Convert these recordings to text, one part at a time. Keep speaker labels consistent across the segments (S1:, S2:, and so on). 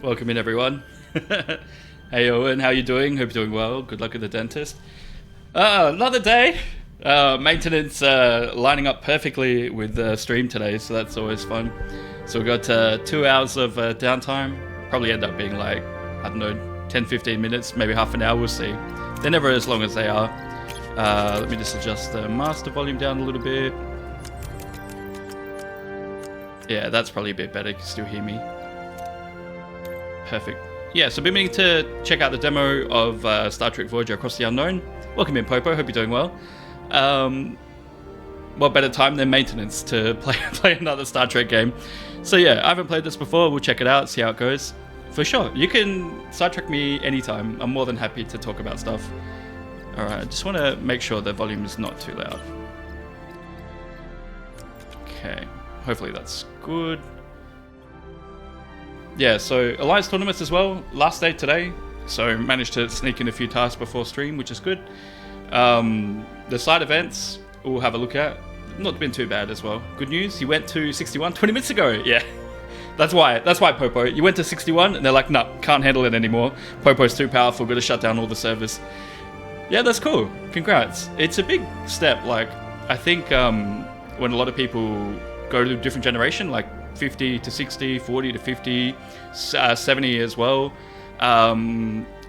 S1: Welcome in, everyone. Hey, Owen, how you doing? Hope you're doing well. Good luck at the dentist. Another day. Maintenance lining up perfectly with the stream today, so that's always fun. So we got 2 hours of downtime. Probably end up being like, I don't know, 10, 15 minutes, maybe half an hour, we'll see. They're never as long as they are. Let me just adjust the master volume down a little bit. Yeah, that's probably a bit better. You can still hear me. Perfect. Yeah, so been meaning to check out the demo of Star Trek Voyager Across the Unknown. Welcome in, Popo. Hope you're doing well. What better time than maintenance to play another Star Trek game? So yeah, I haven't played this before. We'll check it out, see how it goes. For sure, you can sidetrack me anytime. I'm more than happy to talk about stuff. Alright, I just want to make sure the volume is not too loud. Okay, hopefully that's good. Yeah, so Alliance tournaments as well. Last day today, so managed to sneak in a few tasks before stream, which is good. The side events we'll have a look at. Not been too bad as well. Good news, you went to 61 20 minutes ago. Yeah, that's why Popo. You went to 61 and they're like, no, can't handle it anymore. Popo's too powerful, gotta shut down all the servers. Yeah, that's cool. Congrats. It's a big step. Like, I think when a lot of people go to a different generation, like 50 to 60, 40 to 50, 70 as well.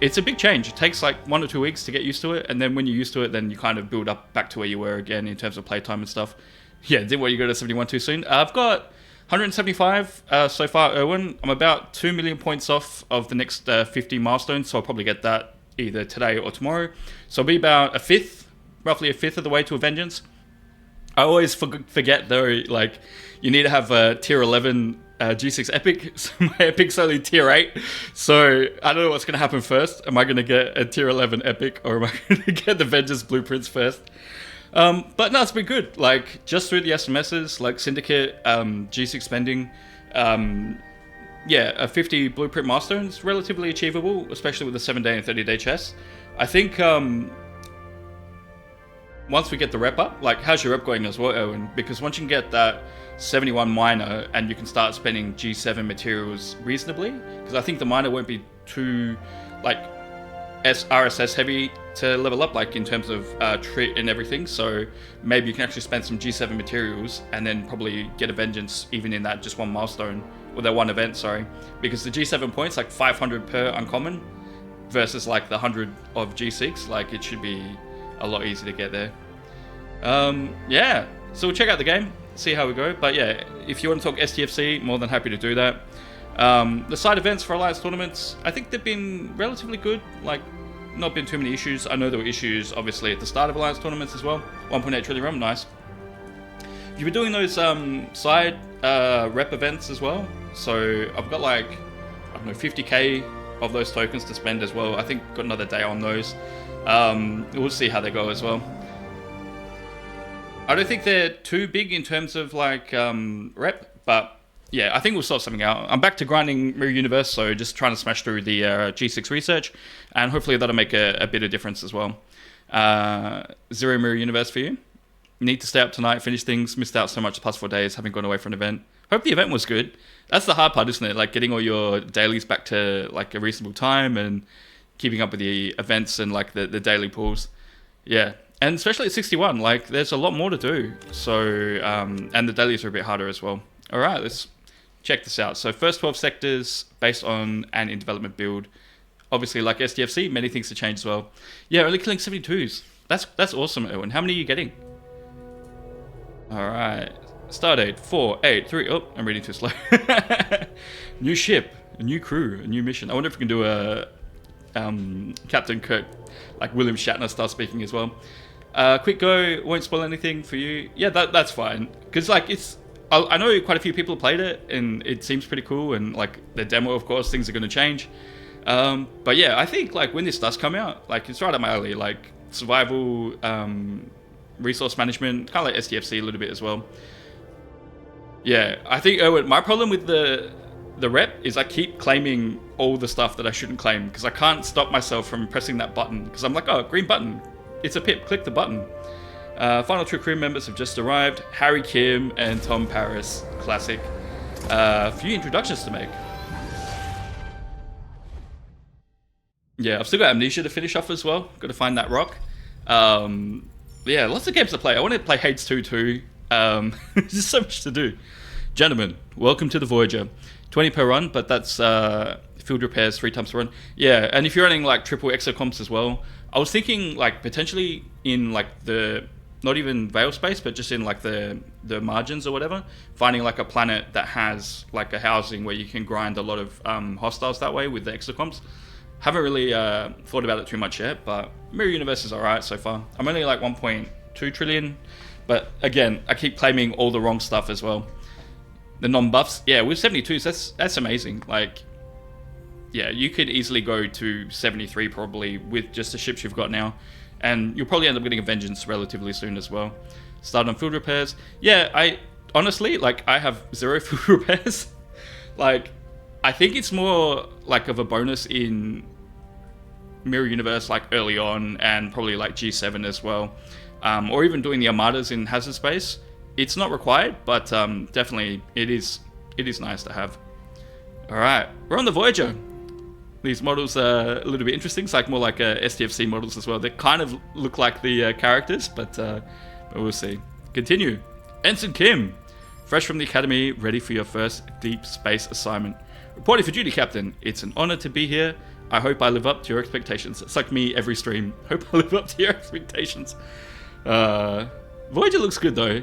S1: It's a big change. It takes like 1 or 2 weeks to get used to it, and then when you're used to it, then you kind of build up back to where you were again in terms of playtime and stuff. Yeah, didn't want you to go to 71 too soon. I've got 175 so far, Erwin. I'm about 2 million points off of the next 50 milestones, so I'll probably get that either today or tomorrow. So I'll be about roughly a fifth of the way to a Vengeance. I always forget though, like, you need to have a tier 11 G6 Epic. So my Epic's only tier 8. So I don't know what's going to happen first. Am I going to get a tier 11 Epic, or am I going to get the Vengeance blueprints first? But no, it's been good. Like, just through the SMSs, like Syndicate, G6 spending, yeah, a 50 blueprint milestone is relatively achievable, especially with a 7-day and 30-day chest. I think once we get the rep up, like, how's your rep going as well, Owen? Because once you can get that 71 minor and you can start spending G7 materials reasonably, because I think the minor won't be too, like, RSS heavy to level up, like, in terms of trit and everything. So maybe you can actually spend some G7 materials and then probably get a Vengeance even in that just one milestone, or that one event, sorry. Because the G7 points, like 500 per uncommon versus like the 100 of G6, like, it should be a lot easier to get there. Yeah, so we'll check out the game, see how we go. But yeah, if you want to talk STFC, more than happy to do that. The side events for Alliance tournaments, I think they've been relatively good. Like, not been too many issues. I know there were issues obviously at the start of Alliance tournaments as well. 1.8 trillion RAM, nice. You've been doing those side rep events as well. So I've got like, I don't know, 50k of those tokens to spend as well. I think got another day on those. We'll see how they go as well. I don't think they're too big in terms of like rep, but yeah, I think we'll sort something out. I'm back to grinding Mirror Universe, so just trying to smash through the G6 research, and hopefully that'll make a bit of difference as well. Zero Mirror Universe for you. Need to stay up tonight, finish things. Missed out so much the past 4 days, having gone away from an event. Hope the event was good. That's the hard part, isn't it? Like, getting all your dailies back to like a reasonable time and keeping up with the events and like the daily pools. Yeah. And especially at 61, like, there's a lot more to do. So, and the dailies are a bit harder as well. All right, let's check this out. So first 12 sectors based on an in development build. Obviously, like SDFC, many things to change as well. Yeah, only killing 72s. That's awesome, Owen. How many are you getting? All right. Start date 4, 8, 3. Oh, I'm reading too slow. New ship, a new crew, a new mission. I wonder if we can do a Captain Kirk, like William Shatner style speaking as well. Quick go, won't spoil anything for you. Yeah, that's fine. Because, like, I know quite a few people played it, and it seems pretty cool. And, like, the demo, of course, things are going to change. But yeah, I think, like, when this does come out, like, it's right up my alley. Like, survival, resource management, kind of like STFC a little bit as well. Yeah, I think my problem with the rep is I keep claiming all the stuff that I shouldn't claim, because I can't stop myself from pressing that button, because I'm like, oh, green button, it's a pip, click the button. Final two crew members have just arrived, Harry Kim and Tom Paris, classic. A few introductions to make. Yeah, I've still got Amnesia to finish off as well. Got to find that rock. Um, yeah, lots of games to play. I want to play Hades 2 too. There's just so much to do. Gentlemen, welcome to the Voyager. 20 per run, but that's field repairs 3 times per run. Yeah, and if you're running like triple exocomps as well, I was thinking like potentially in like the, not even Veil space, but just in like the margins or whatever, finding like a planet that has like a housing where you can grind a lot of hostiles that way with the exocomps. Haven't really thought about it too much yet, but Mirror Universe is alright so far. I'm only like 1.2 trillion, but again, I keep claiming all the wrong stuff as well. The non-buffs, yeah, with 72s, that's amazing. Like, yeah, you could easily go to 73 probably with just the ships you've got now, and you'll probably end up getting a Vengeance relatively soon as well. Start on field repairs. Yeah, I honestly, like, I have 0 field repairs. Like, I think it's more like of a bonus in Mirror Universe, like early on, and probably like G7 as well, or even doing the armadas in hazard space. It's not required, but definitely it is nice to have. All right, we're on the Voyager. These models are a little bit interesting. It's like more like STFC models as well. They kind of look like the characters, but we'll see. Continue. Ensign Kim, fresh from the academy, ready for your first deep space assignment. Reporting for duty, Captain. It's an honor to be here. I hope I live up to your expectations. It's like me every stream. Hope I live up to your expectations. Voyager looks good though.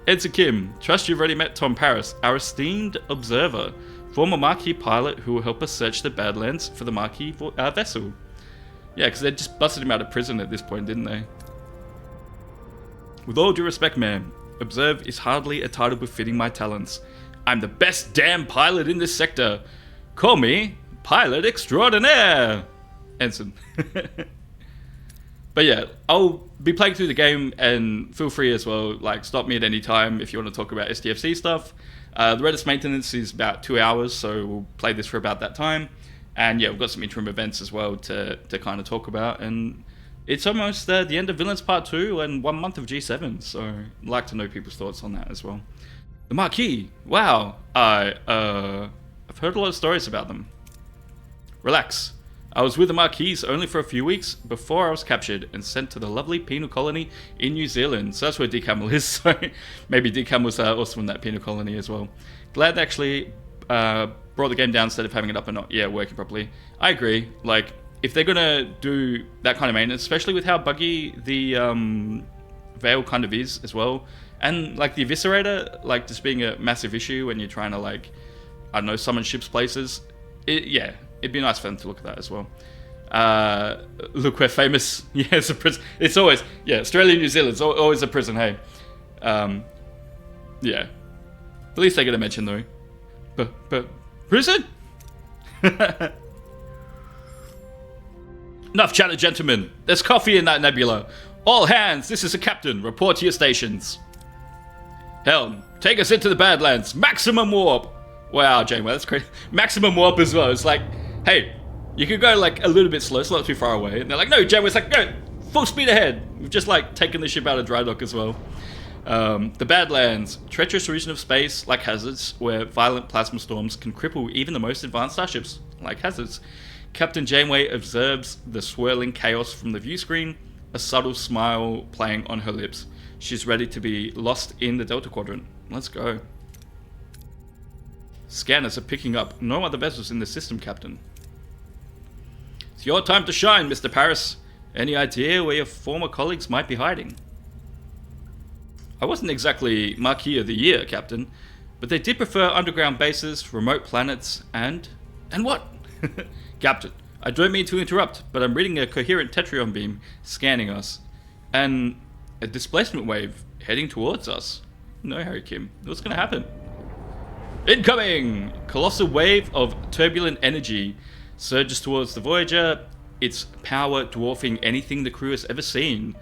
S1: Ensign Kim, trust you've already met Tom Paris, our esteemed observer, former Marquis pilot who will help us search the Badlands for the Marquis vessel. Yeah, because they just busted him out of prison at this point, didn't they? With all due respect, ma'am, observe is hardly a title befitting my talents. I'm the best damn pilot in this sector. Call me Pilot Extraordinaire, Ensign. But yeah, I'll be playing through the game, and feel free as well, like, stop me at any time if you want to talk about STFC stuff. The Redis maintenance is about 2 hours, so we'll play this for about that time. And yeah, we've got some interim events as well to kind of talk about. And it's almost the end of Villains Part 2 and 1 month of G7, so I'd like to know people's thoughts on that as well. The Marquis, wow, I've heard a lot of stories about them. Relax. I was with the Marquis only for a few weeks before I was captured and sent to the lovely penal colony in New Zealand. So that's where Decamel is, so maybe Decam was also in that penal colony as well. Glad they actually brought the game down instead of having it up and not working properly. I agree, like, if they're gonna do that kind of maintenance, especially with how buggy the Veil kind of is as well, and like the Eviscerator, like, just being a massive issue when you're trying to, like, I don't know, summon ships places, it'd be nice for them to look at that as well. Look, we're famous. Yeah, it's a prison. It's always, Australia and New Zealand's always a prison, hey. Yeah. At least they're going to mention, though. But prison? Enough chatter, gentlemen. There's coffee in that nebula. All hands, this is the captain. Report to your stations. Helm, take us into the Badlands. Maximum warp. Wow, Janeway, that's crazy. Maximum warp as well. It's like, hey, you could go like a little bit slow, it's not too far away. And they're like, no, Janeway's like, no, full speed ahead. We've just like taken the ship out of dry dock as well. The Badlands, treacherous region of space like hazards, where violent plasma storms can cripple even the most advanced starships, like hazards. Captain Janeway observes the swirling chaos from the view screen, a subtle smile playing on her lips. She's ready to be lost in the Delta Quadrant. Let's go. Scanners are picking up no other vessels in the system, Captain. It's your time to shine, Mr. Paris. Any idea where your former colleagues might be hiding? I wasn't exactly Marquis of the Year, Captain, but they did prefer underground bases, remote planets, and what? Captain, I don't mean to interrupt, but I'm reading a coherent Tetrion beam scanning us, and a displacement wave heading towards us. No, Harry Kim, what's going to happen? Incoming! Colossal wave of turbulent energy surges towards the Voyager, its power dwarfing anything the crew has ever seen.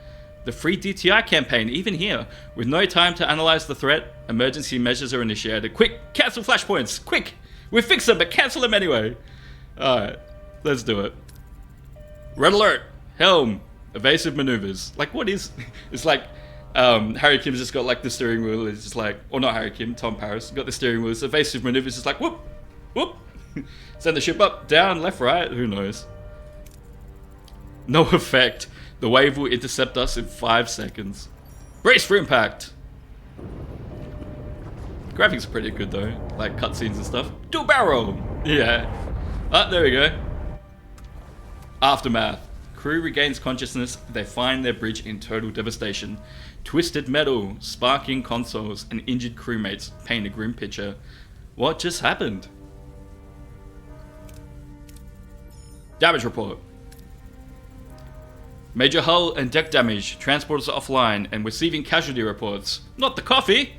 S1: The free DTI campaign, even here, with no time to analyze the threat, emergency measures are initiated. Quick, cancel flashpoints! Quick! We fix them, but cancel them anyway! Alright, let's do it. Red alert! Helm! Evasive maneuvers. Like, what is... It's like... Harry Kim's just got like the steering wheel. It's just like, or not Harry Kim, Tom Paris got the steering wheel. It's evasive maneuvers. Just like whoop, whoop. Send the ship up, down, left, right. Who knows? No effect. The wave will intercept us in 5 seconds. Brace for impact. Graphics are pretty good though, like cutscenes and stuff. Dual barrel. Yeah. Ah, there we go. Aftermath. Crew regains consciousness. They find their bridge in total devastation. Twisted metal, sparking consoles, and injured crewmates paint a grim picture. What just happened? Damage report. Major hull and deck damage. Transporters are offline and receiving casualty reports. Not the coffee.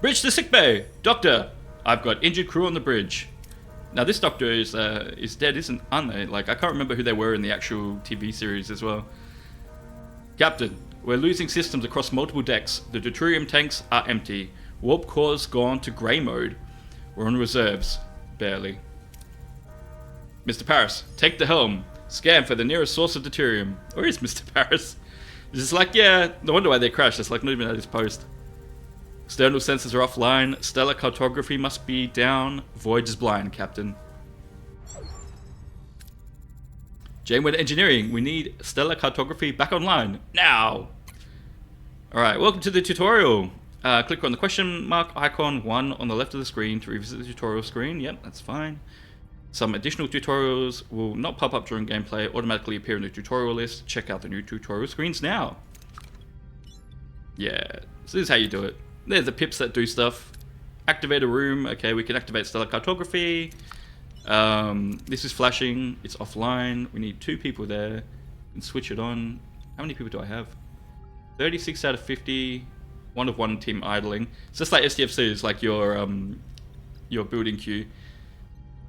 S1: Bridge to sickbay. Doctor, I've got injured crew on the bridge. Now this doctor is dead, aren't they? Like, I can't remember who they were in the actual TV series as well. Captain, we're losing systems across multiple decks. The deuterium tanks are empty. Warp core's gone to grey mode. We're on reserves. Barely. Mr. Paris, take the helm. Scan for the nearest source of deuterium. Where is Mr. Paris? It's just like, yeah, no wonder why they crashed. It's like not even at his post. External sensors are offline. Stellar cartography must be down. Voyager's blind, Captain. Janeway Engineering, we need stellar cartography back online. Now! Alright, welcome to the tutorial. Click on the question mark icon 1 on the left of the screen to revisit the tutorial screen. Yep, that's fine. Some additional tutorials will not pop up during gameplay, automatically appear in the tutorial list. Check out the new tutorial screens now. Yeah, so this is how you do it. There's the pips that do stuff. Activate a room. Okay, we can activate stellar cartography. This is flashing. It's offline. We need 2 people there. And switch it on. How many people do I have? 36 out of 50. 1 of 1 team idling. It's just like STFC. It's like your building queue.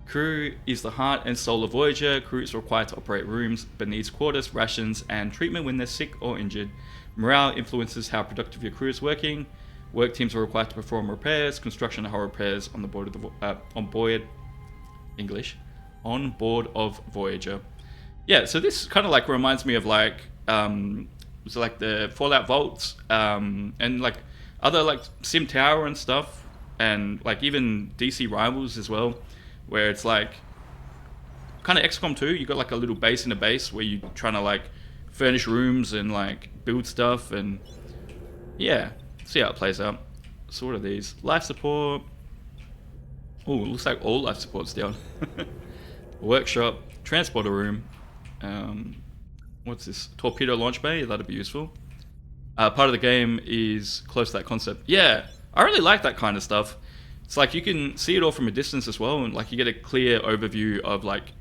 S1: Crew is the heart and soul of Voyager. Crew is required to operate rooms, but needs quarters, rations, and treatment when they're sick or injured. Morale influences how productive your crew is working. Work teams are required to perform repairs, construction and hull repairs on board of Voyager. Yeah, so this kind of like reminds me of like so like the Fallout Vaults and like other like Sim Tower and stuff, and like even DC Rivals as well, where it's like kind of XCOM 2. You got like a little base in a base where you're trying to like furnish rooms and like build stuff, and yeah. See how it plays out. So what are these? Life support. Oh, looks like all life support's down. Workshop. Transporter room. What's this? Torpedo launch bay. That'd be useful. Part of the game is close to that concept. Yeah, I really like that kind of stuff. It's like you can see it all from a distance as well, and like you get a clear overview of like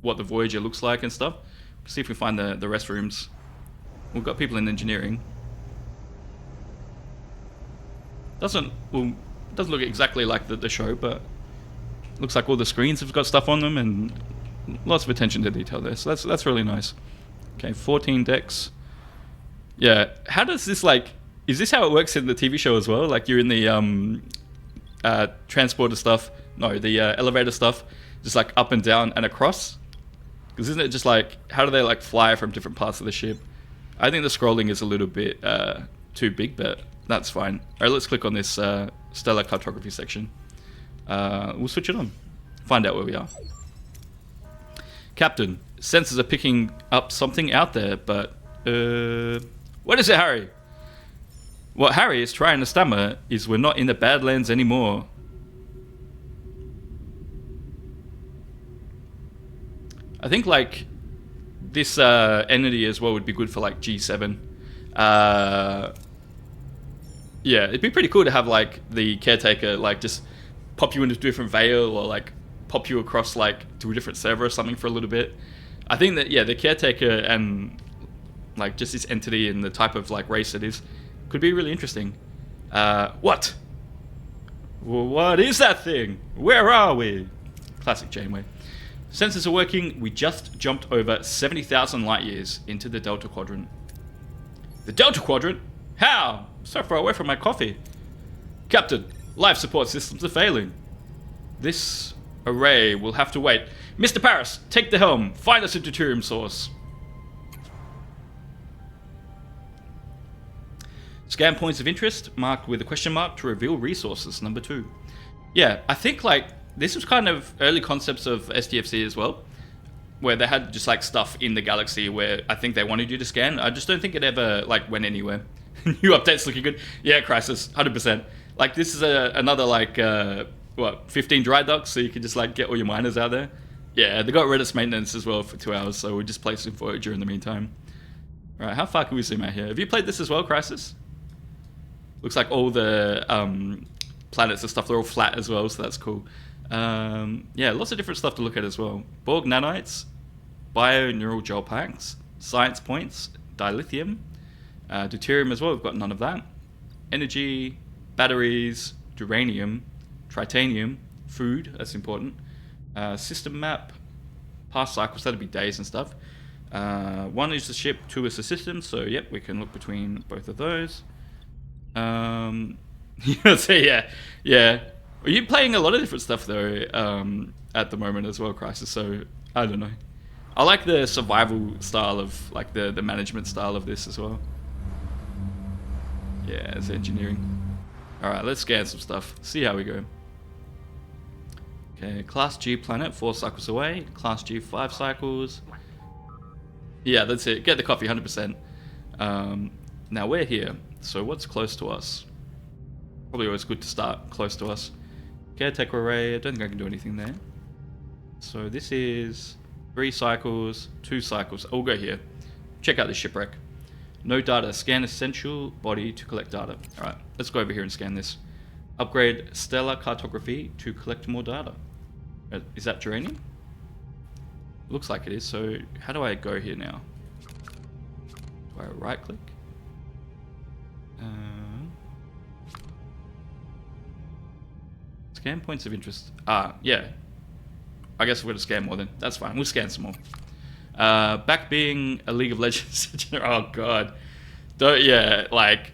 S1: what the Voyager looks like and stuff. See if we find the restrooms. We've got people in engineering. Doesn't look exactly like the show, but looks like all the screens have got stuff on them and lots of attention to detail there. So that's really nice. Okay, 14 decks. Yeah, how does this like? Is this how it works in the TV show as well? Like you're in the transporter stuff, no, the elevator stuff, just like up and down and across. Because isn't it just like how do they like fly from different parts of the ship? I think the scrolling is a little bit too big, but that's fine. All right, let's click on this stellar cartography section. We'll switch it on. Find out where we are. Captain, sensors are picking up something out there, but what is it, Harry? What Harry is trying to stammer is we're not in the Badlands anymore. I think like this entity as well would be good for like G7. Yeah, it'd be pretty cool to have like the caretaker like just pop you into a different veil or like pop you across like to a different server or something for a little bit. I think that yeah, the caretaker and like just this entity and the type of like race it is could be really interesting. What? What is that thing? Where are we? Classic Janeway. Sensors are working. We just jumped over 70,000 light years into the Delta Quadrant. The Delta Quadrant? How? So far away from my coffee. Captain, life support systems are failing. This array will have to wait. Mr. Paris, take the helm. Find us a deuterium source. Scan points of interest, marked with a question mark to reveal resources, number 2. Yeah, I think like this was kind of early concepts of STFC as well. where they had just like stuff in the galaxy where I think they wanted you to scan. I just don't think it ever like went anywhere. New updates looking good. Yeah, Crisis, 100%. Like this is another like 15 dry docks, so you can just like get all your miners out there. Yeah, they got Redis maintenance as well for 2 hours, so we'll just play some Voyager in the meantime. All right, how far can we zoom out here? Have you played this as well, Crisis? Looks like all the planets and stuff, they're all flat as well, so that's cool. Yeah, lots of different stuff to look at as well. Borg nanites, bio-neural gel packs, science points, dilithium, deuterium as well, we've got none of that. Energy, batteries, duranium, tritanium, food, that's important. System map, past cycles, that'd be days and stuff. 1 is the ship, 2 is the system, so yep, we can look between both of those. So yeah. Are you playing a lot of different stuff though at the moment as well, Crisis? So I don't know. I like the survival style of like the management style of this as well. Yeah, it's engineering. All right, let's scan some stuff. See how we go. Okay, Class G planet, 4 cycles away. Class G, 5 cycles. Yeah, that's it. Get the coffee, 100%. Now we're here. So what's close to us? Probably always good to start close to us. Caretaker array, I don't think I can do anything there. So this is 3 cycles, 2 cycles. I'll go here. Check out this shipwreck. No data. Scan essential body to collect data. Alright, let's go over here and scan this. Upgrade stellar cartography to collect more data. Is that geranium? Looks like it is. So how do I go here now? Do I right click? Scan points of interest. Yeah. I guess we're going to scan more then. That's fine. We'll scan some more. Back being a League of Legends. Oh, God. Yeah, like,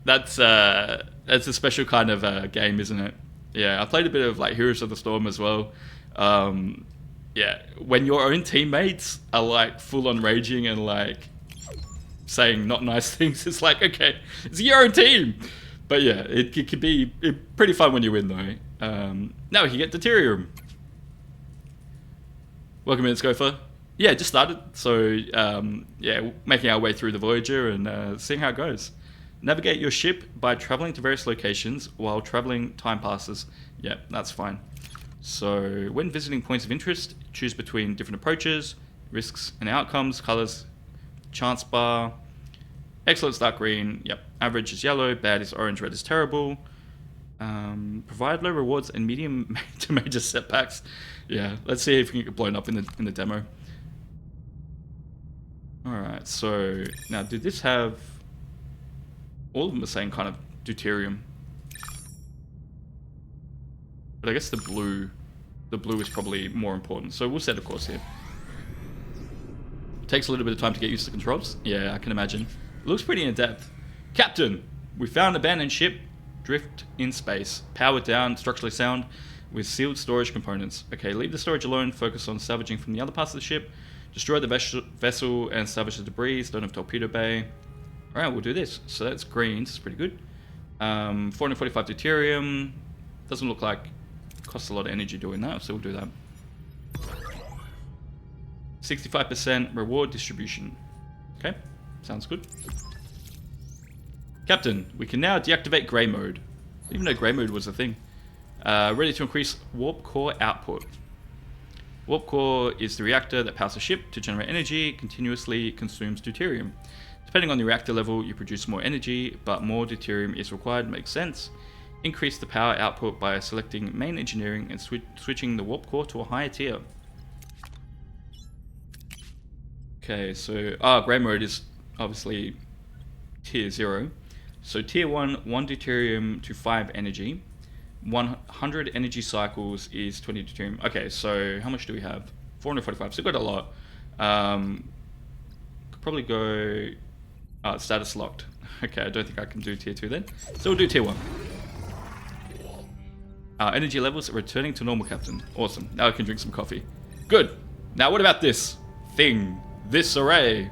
S1: that's a special kind of game, isn't it? Yeah, I played a bit of, like, Heroes of the Storm as well. Yeah, when your own teammates are, like, full-on raging and, like, saying not nice things, it's like, okay, it's your own team. But yeah, it could be pretty fun when you win though. Now we can get deuterium. Welcome in, Scofa. Yeah, just started. So yeah, making our way through the Voyager and seeing how it goes. Navigate your ship by traveling to various locations while traveling time passes. Yeah, that's fine. So when visiting points of interest, choose between different approaches, risks and outcomes, colors, chance bar. Excellent's dark green. Yep. Average is yellow. Bad is orange. Red is terrible. Provide low rewards and medium to major setbacks. Yeah. Let's see if we can get blown up in the demo. All right. So now, did this have? All of them are saying kind of deuterium, but I guess the blue is probably more important. So we'll set a course here. Takes a little bit of time to get used to the controls. Yeah, I can imagine. Looks pretty in-depth. Captain, we found an abandoned ship, drift in space, powered down, structurally sound, with sealed storage components. Okay, leave the storage alone, focus on salvaging from the other parts of the ship, destroy the vessel and salvage the debris, don't have torpedo bay. Alright, we'll do this. So that's green, this is pretty good. 445 deuterium, doesn't look like it costs a lot of energy doing that, so we'll do that. 65% reward distribution. Okay, sounds good. Captain, we can now deactivate grey mode. I didn't even know grey mode was a thing. Ready to increase warp core output. Warp core is the reactor that powers the ship to generate energy, continuously consumes deuterium. Depending on the reactor level, you produce more energy, but more deuterium is required. Makes sense. Increase the power output by selecting main engineering and switching the warp core to a higher tier. Okay, so grey mode is obviously tier 0. So tier 1, 1 deuterium to 5 energy. 100 energy cycles is 20 deuterium. Okay, so how much do we have? 445, so we've got a lot. Could probably go... status locked. Okay, I don't think I can do tier 2 then. So we'll do tier 1. Energy levels are returning to normal, Captain. Awesome. Now I can drink some coffee. Good. Now what about this thing? This array?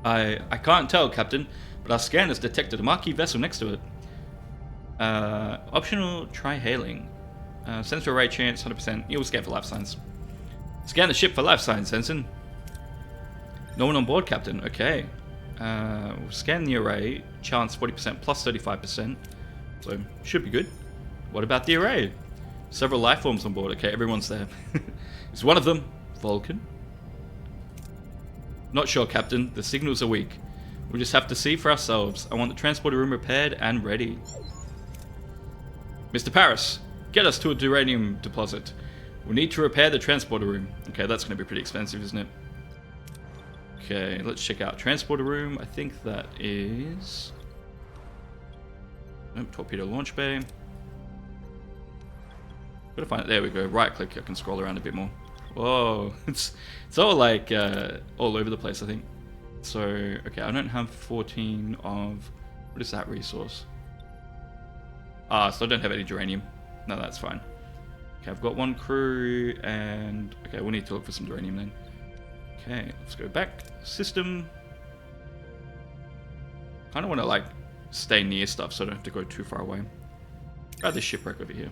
S1: I can't tell, Captain, but our scanners detected a marquee vessel next to it. Optional try hailing. Sensor array chance, 100%. You'll scan for life signs. Scan the ship for life signs, Sensen. No one on board, Captain. Okay. We'll scan the array. Chance 40% plus 35%. So, should be good. What about the array? Several life forms on board. Okay, everyone's there. Is one of them Vulcan? Not sure, Captain. The signals are weak. We'll just have to see for ourselves. I want the transporter room repaired and ready. Mr. Paris, get us to a uranium deposit. We need to repair the transporter room. Okay, that's going to be pretty expensive, isn't it? Okay, let's check out transporter room. I think that is... Nope, torpedo launch bay. Gotta find it. There we go. Right click. I can scroll around a bit more. Whoa, it's all like all over the place, I think. So, okay, I don't have 14 of... What is that resource? Ah, so I don't have any uranium. No, that's fine. Okay, I've got one crew, and... Okay, we'll need to look for some uranium then. Okay, let's go back. System. Kind of want to, like, stay near stuff so I don't have to go too far away. Grab this shipwreck over here.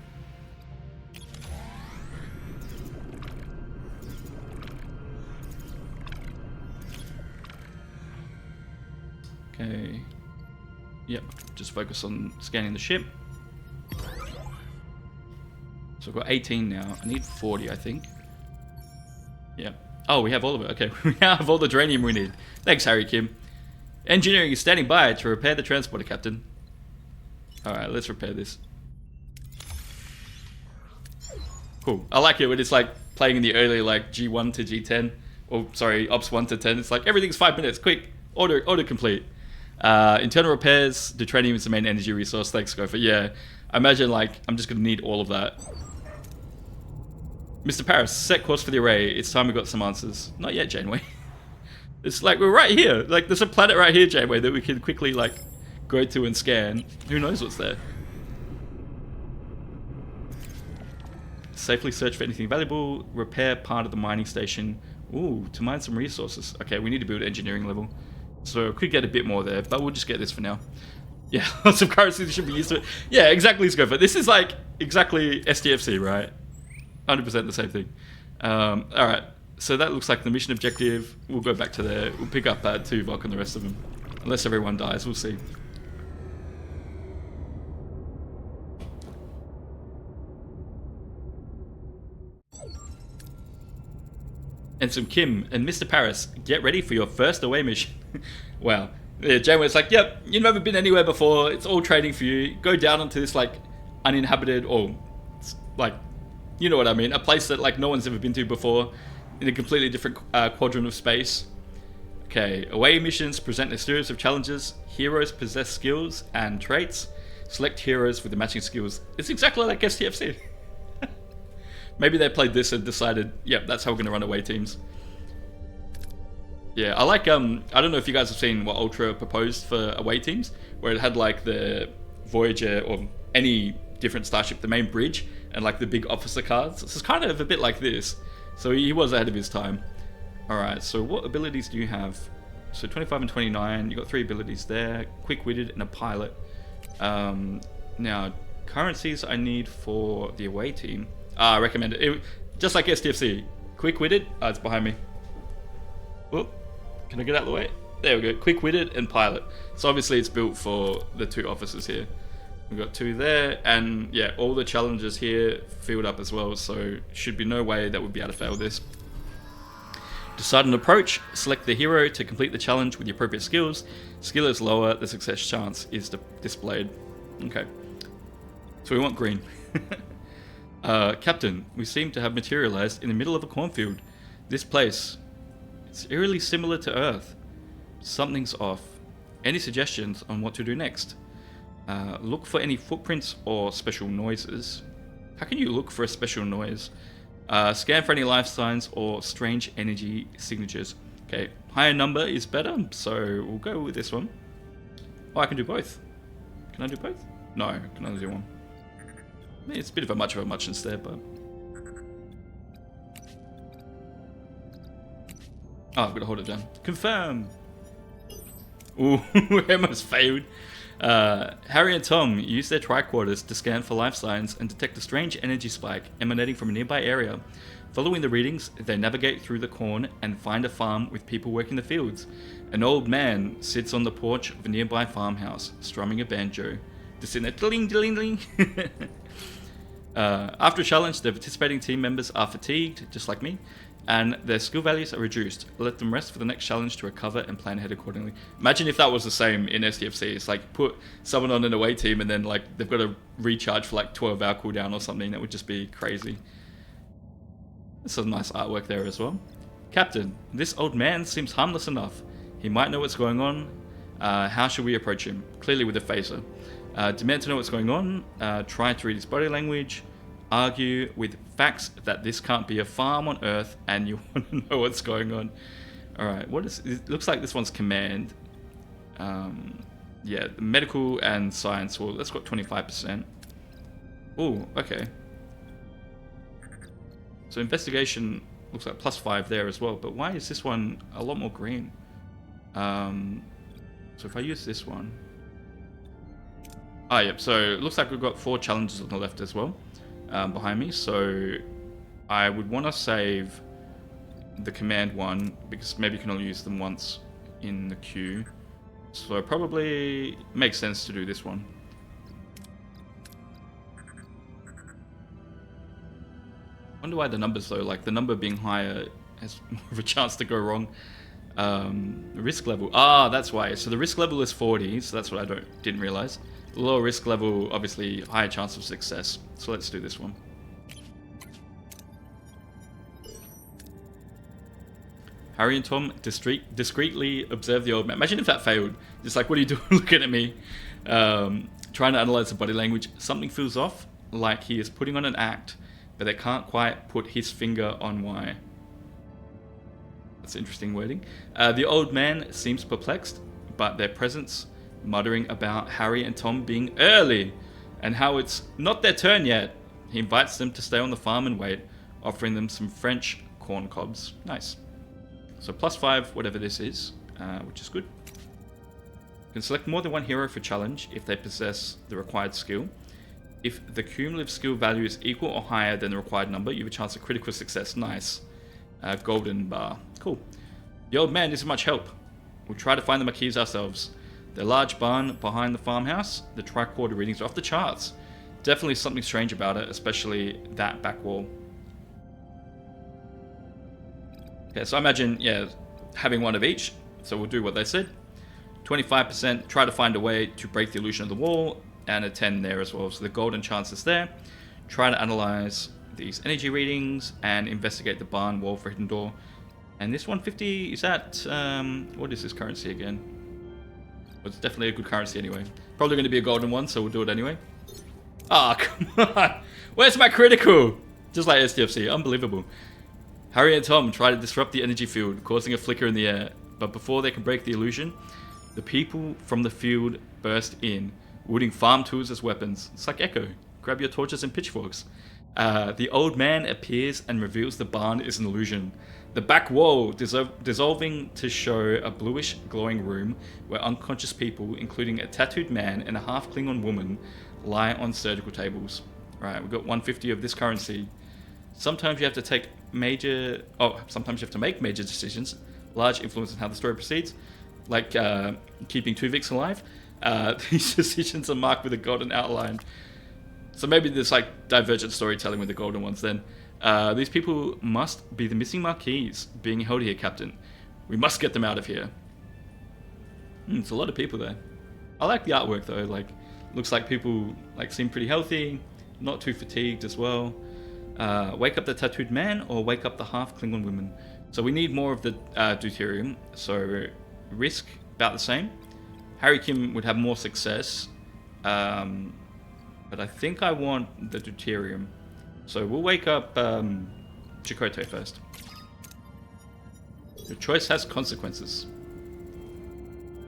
S1: Okay. Yep, just focus on scanning the ship. So I've got 18 now. I need 40, I think. Yep. Oh, we have all of it. Okay, we have all the uranium we need. Thanks, Harry Kim. Engineering is standing by to repair the transporter, Captain. Alright, let's repair this. Cool. I like it when it's like playing in the early like G1 to G10. Or sorry, Ops 1 to 10. It's like everything's 5 minutes. Quick. Order complete. Internal repairs. Deuterium is the main energy resource. Thanks, Gopher. Yeah. I imagine like I'm just gonna need all of that. Mr. Paris, set course for the array. It's time we got some answers. Not yet, Janeway. It's like we're right here. Like there's a planet right here, Janeway, that we can quickly like go to and scan. Who knows what's there? Safely search for anything valuable. Repair part of the mining station. Ooh, to mine some resources. Okay, we need to build engineering level. So could get a bit more there, but we'll just get this for now. Yeah, lots of currency should be used to it. Yeah, exactly, Scofa. This is like exactly STFC, right? 100% the same thing. Alright, so that looks like the mission objective. We'll go back to there. We'll pick up Tuvok and the rest of them. Unless everyone dies, we'll see. And some Kim and Mr. Paris, get ready for your first away mission. Wow. Yeah, Janeway's like, yep, you've never been anywhere before. It's all training for you. Go down onto this like uninhabited or like, you know what I mean, a place that like no one's ever been to before in a completely different quadrant of space. Okay, away missions present a series of challenges. Heroes possess skills and traits. Select heroes with the matching skills. It's exactly like STFC. Maybe they played this and decided, yep, that's how we're going to run away teams. Yeah, I like, I don't know if you guys have seen what Ultra proposed for away teams, where it had like the Voyager or any different starship, the main bridge, and like the big officer cards. So it's kind of a bit like this. So he was ahead of his time. Alright, so what abilities do you have? So 25 and 29, you got 3 abilities there. Quick-witted and a pilot. Now, currencies I need for the away team. I recommend it. Just like STFC. Quick-witted. It's behind me. Oh, can I get out of the way? There we go. Quick-witted and pilot. So obviously it's built for the 2 officers here. We've got 2 there, and yeah, all the challenges here filled up as well, so should be no way that we'd be able to fail this. Decide an approach. Select the hero to complete the challenge with the appropriate skills. Skill is lower, the success chance is displayed. Okay. So we want green. Captain, we seem to have materialized in the middle of a cornfield. This place, it's eerily similar to Earth. Something's off. Any suggestions on what to do next? Look for any footprints or special noises. How can you look for a special noise? Scan for any life signs or strange energy signatures. Okay, higher number is better, so we'll go with this one. Oh, I can do both. Can I do both? No, I can only do one. I mean, it's a bit of a muchness there, but... Oh, I've got to hold it down. Confirm! Ooh, we almost failed. Harry and Tom use their tricorders to scan for life signs and detect a strange energy spike emanating from a nearby area. Following the readings, they navigate through the corn and find a farm with people working the fields. An old man sits on the porch of a nearby farmhouse, strumming a banjo. Just sitting there, ding, ding, ding. After a challenge, the participating team members are fatigued, just like me, and their skill values are reduced. Let them rest for the next challenge to recover and plan ahead accordingly. Imagine if that was the same in SDFC. It's like put someone on an away team and then like they've got to recharge for like 12-hour cooldown or something. That would just be crazy. There's some nice artwork there as well. Captain, this old man seems harmless enough. He might know what's going on. How should we approach him? Clearly with a phaser. Demand to know what's going on. Try to read his body language. Argue with facts that this can't be a farm on Earth and you want to know what's going on. Alright, what is it? Looks like this one's command. Yeah, medical and science. Well, that's got 25%. Oh, okay. So investigation looks like +5 there as well, but why is this one a lot more green? So if I use this one... Ah, yep, so it looks like we've got 4 challenges on the left as well, behind me, so I would want to save the command one, because maybe you can only use them once in the queue. So it probably makes sense to do this one. Wonder why the numbers though, like the number being higher has more of a chance to go wrong. Risk level, that's why. So the risk level is 40, so that's what I didn't realize. Lower risk level, obviously higher chance of success. So let's do this one. Harry and Tom discreetly observe the old man. Imagine if that failed. Just like, what are you doing looking at me? Trying to analyze the body language. Something feels off, like he is putting on an act, but they can't quite put his finger on why. That's interesting wording. The old man seems perplexed, but their presence, muttering about Harry and Tom being early and how it's not their turn yet. He invites them to stay on the farm and wait, offering them some French corn cobs. Nice. So +5, whatever this is, which is good. You can select more than one hero for challenge if they possess the required skill. If the cumulative skill value is equal or higher than the required number, you have a chance of critical success. Nice. Golden bar. Cool. The old man isn't much help. We'll try to find the marquees ourselves. The large barn behind the farmhouse, the tricorder readings are off the charts. Definitely something strange about it, especially that back wall. Okay, so I imagine, yeah, having one of each. So we'll do what they said. 25%, try to find a way to break the illusion of the wall, and a 10 there as well. So the golden chance is there. Try to analyze these energy readings and investigate the barn wall for hidden door. And this 150, is that, what is this currency again? Well, it's definitely a good currency anyway. Probably going to be a golden one, so we'll do it anyway. Ah, come on. Where's my critical? Just like SDFC, unbelievable. Harry and Tom try to disrupt the energy field, causing a flicker in the air. But before they can break the illusion, the people from the field burst in, wielding farm tools as weapons. It's like Echo. Grab your torches and pitchforks. The old man appears and reveals the barn is an illusion. The back wall dissolving to show a bluish glowing room where unconscious people, including a tattooed man and a half Klingon woman, lie on surgical tables. Right, we've got 150 of this currency. Sometimes you have to take sometimes you have to make major decisions, large influence on how the story proceeds, like keeping 2 Vicks alive. These decisions are marked with a golden outline. So maybe there's like divergent storytelling with the golden ones then. These people must be the missing marquees being held here, Captain. We must get them out of here. It's a lot of people there. I like the artwork though. Like, looks like people like seem pretty healthy, not too fatigued as well. Wake up the tattooed man or wake up the half Klingon woman. So we need more of the deuterium. So risk about the same. Harry Kim would have more success. But I think I want the deuterium. So we'll wake up Chakotay first. Your choice has consequences.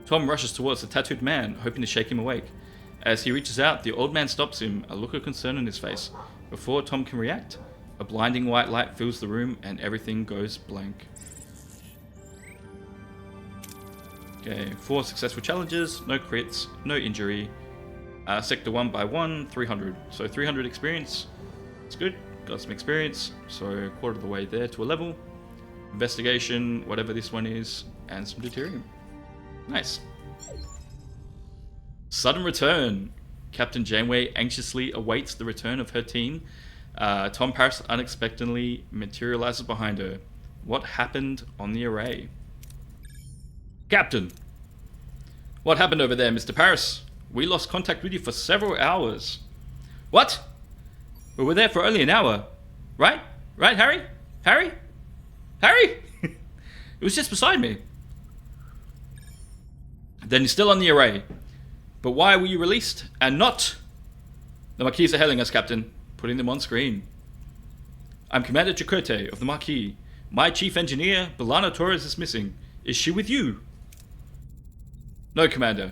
S1: Tom rushes towards the tattooed man, hoping to shake him awake. As he reaches out, the old man stops him, a look of concern on his face. Before Tom can react, a blinding white light fills the room and everything goes blank. Okay, 4 successful challenges, no crits, no injury. Sector 1 by 1, 300. So 300 experience. It's good. Got some experience. So a quarter of the way there to a level. Investigation, whatever this one is, and some deuterium. Nice. Sudden return. Captain Janeway anxiously awaits the return of her team. Tom Paris unexpectedly materializes behind her. What happened on the array? Captain! What happened over there, Mr. Paris? We lost contact with you for several hours. What? We were there for only an hour. Right? Right, Harry? Harry? Harry? It was just beside me. Then you're still on the array. But why were you released and not? The Marquis are hailing us, Captain. Putting them on screen. I'm Commander Chakotay of the Marquis. My chief engineer, Belana Torres, is missing. Is she with you? No, Commander.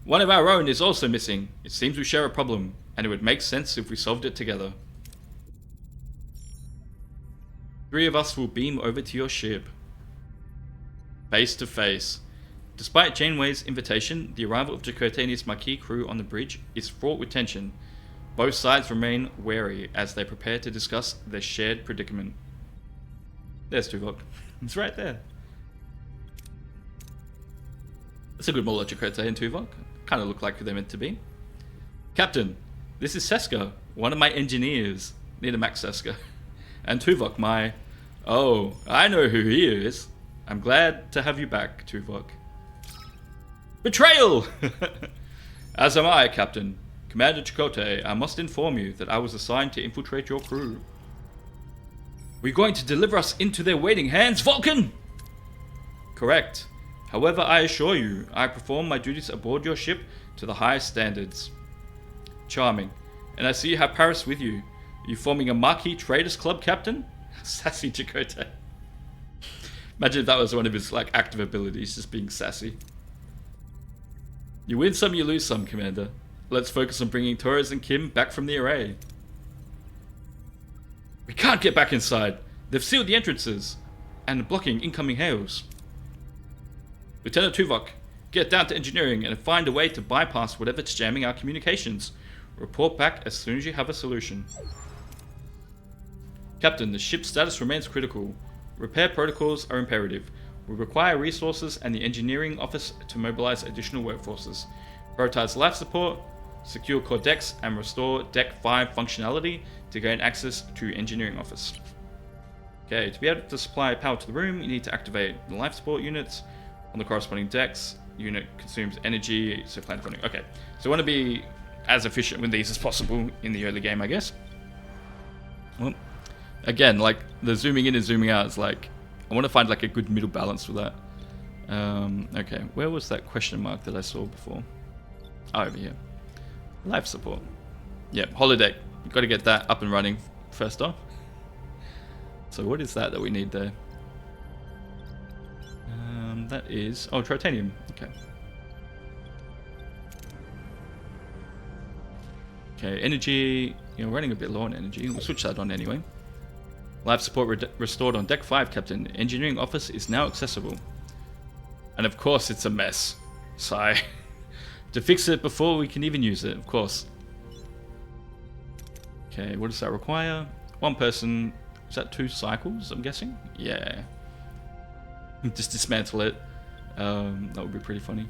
S1: One of our own is also missing. It seems we share a problem, and it would make sense if we solved it together. 3 of us will beam over to your ship. Face to face. Despite Janeway's invitation, the arrival of Chakotay and his Marquis crew on the bridge is fraught with tension. Both sides remain wary as they prepare to discuss their shared predicament. There's Tuvok. It's right there. That's a good model of Chakotay and Tuvok. Kind of look like who they're meant to be. Captain, this is Seska, one of my engineers. Need a Max Seska. And Tuvok, my... Oh, I know who he is. I'm glad to have you back, Tuvok. Betrayal! As am I, Captain. Commander Chakotay, I must inform you that I was assigned to infiltrate your crew. Were you going to deliver us into their waiting hands, Vulcan? Correct. However, I assure you, I perform my duties aboard your ship to the highest standards. Charming. And I see you have Paris with you. Are you forming a Marquis Traders Club, Captain? Sassy Chakotay. Imagine if that was one of his active abilities, just being sassy. You win some, you lose some, Commander. Let's focus on bringing Torres and Kim back from the array. We can't get back inside. They've sealed the entrances and blocking incoming hails. Lieutenant Tuvok, get down to engineering and find a way to bypass whatever's jamming our communications. Report back as soon as you have a solution. Captain, the ship's status remains critical. Repair protocols are imperative. We require resources and the engineering office to mobilize additional workforces. Prioritize life support, secure core decks, and restore Deck 5 functionality to gain access to engineering office. Okay, to be able to supply power to the room, you need to activate the life support units on the corresponding decks. Unit consumes energy, so plan funding. Okay, so we want to be as efficient with these as possible in the early game, I guess. Well, again, the zooming in and zooming out is I want to find a good middle balance with that. Okay, where was that question mark that I saw before? Oh, over here. Life support. Yep, holodeck. You've got to get that up and running first off. So what is that we need there? That is... Oh, Tritanium. Okay. Okay, energy... we're running a bit low on energy. We'll switch that on anyway. Life support restored on Deck 5, Captain. Engineering office is now accessible. And of course it's a mess. Sigh. To fix it before we can even use it, of course. Okay, what does that require? One person. Is that 2 cycles, I'm guessing? Yeah. Just dismantle it. That would be pretty funny.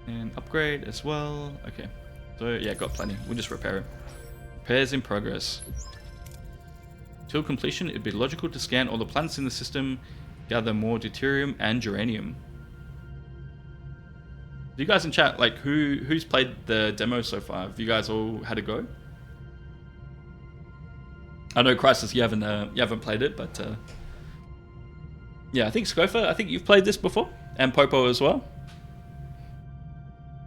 S1: And upgrade as well. Okay. So yeah, got plenty. We'll just repair it. Repairs in progress. Till completion, it'd be logical to scan all the planets in the system, gather more deuterium and uranium. Do you guys in chat, who's played the demo so far? Have you guys all had a go? I know, Crisis, you haven't played it, but yeah, I think Scofa, I think you've played this before, and Popo as well.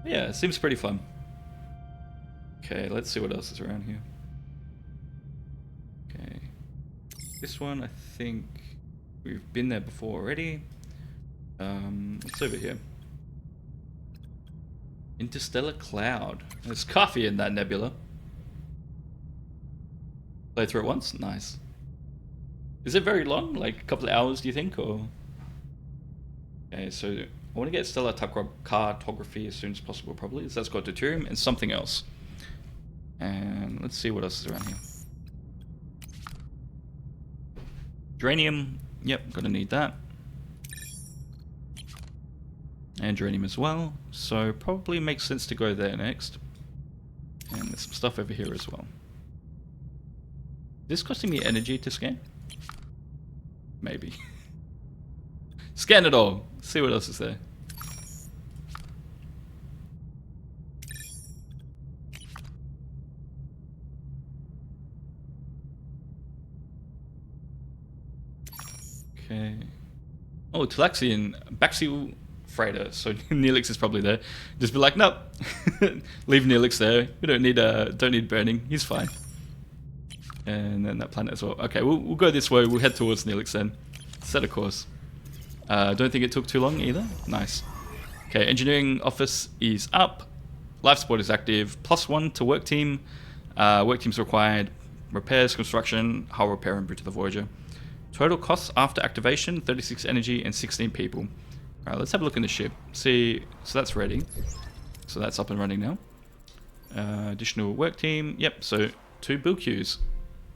S1: Yeah, it seems pretty fun. Okay, let's see what else is around here. Okay, this one I think we've been there before already. What's over here? Interstellar Cloud. There's coffee in that nebula. Play through it once? Nice. Is it very long? A couple of hours, do you think? Or okay, so I want to get stellar cartography as soon as possible, probably. So that's got deuterium and something else. And let's see what else is around here. Geranium. Yep, gonna need that. And geranium as well. So probably makes sense to go there next. And there's some stuff over here as well. Is this costing me energy to scan? Maybe. Scan it all. See what else is there. Okay. Oh, Talaxian Baxial Freighter. So Neelix is probably there. Just be like, nope. Leave Neelix there. We don't need burning. He's fine. And then that planet as well. Okay, we'll go this way. We'll head towards Neelix then. Set a course. Don't think it took too long either. Nice. Okay, engineering office is up. Life support is active. +1 to work team. Work team's required. Repairs, construction, hull repair, and bridge to the Voyager. Total costs after activation, 36 energy and 16 people. Alright, let's have a look in the ship. See, so that's ready. So that's up and running now. Additional work team. Yep, so 2 build queues.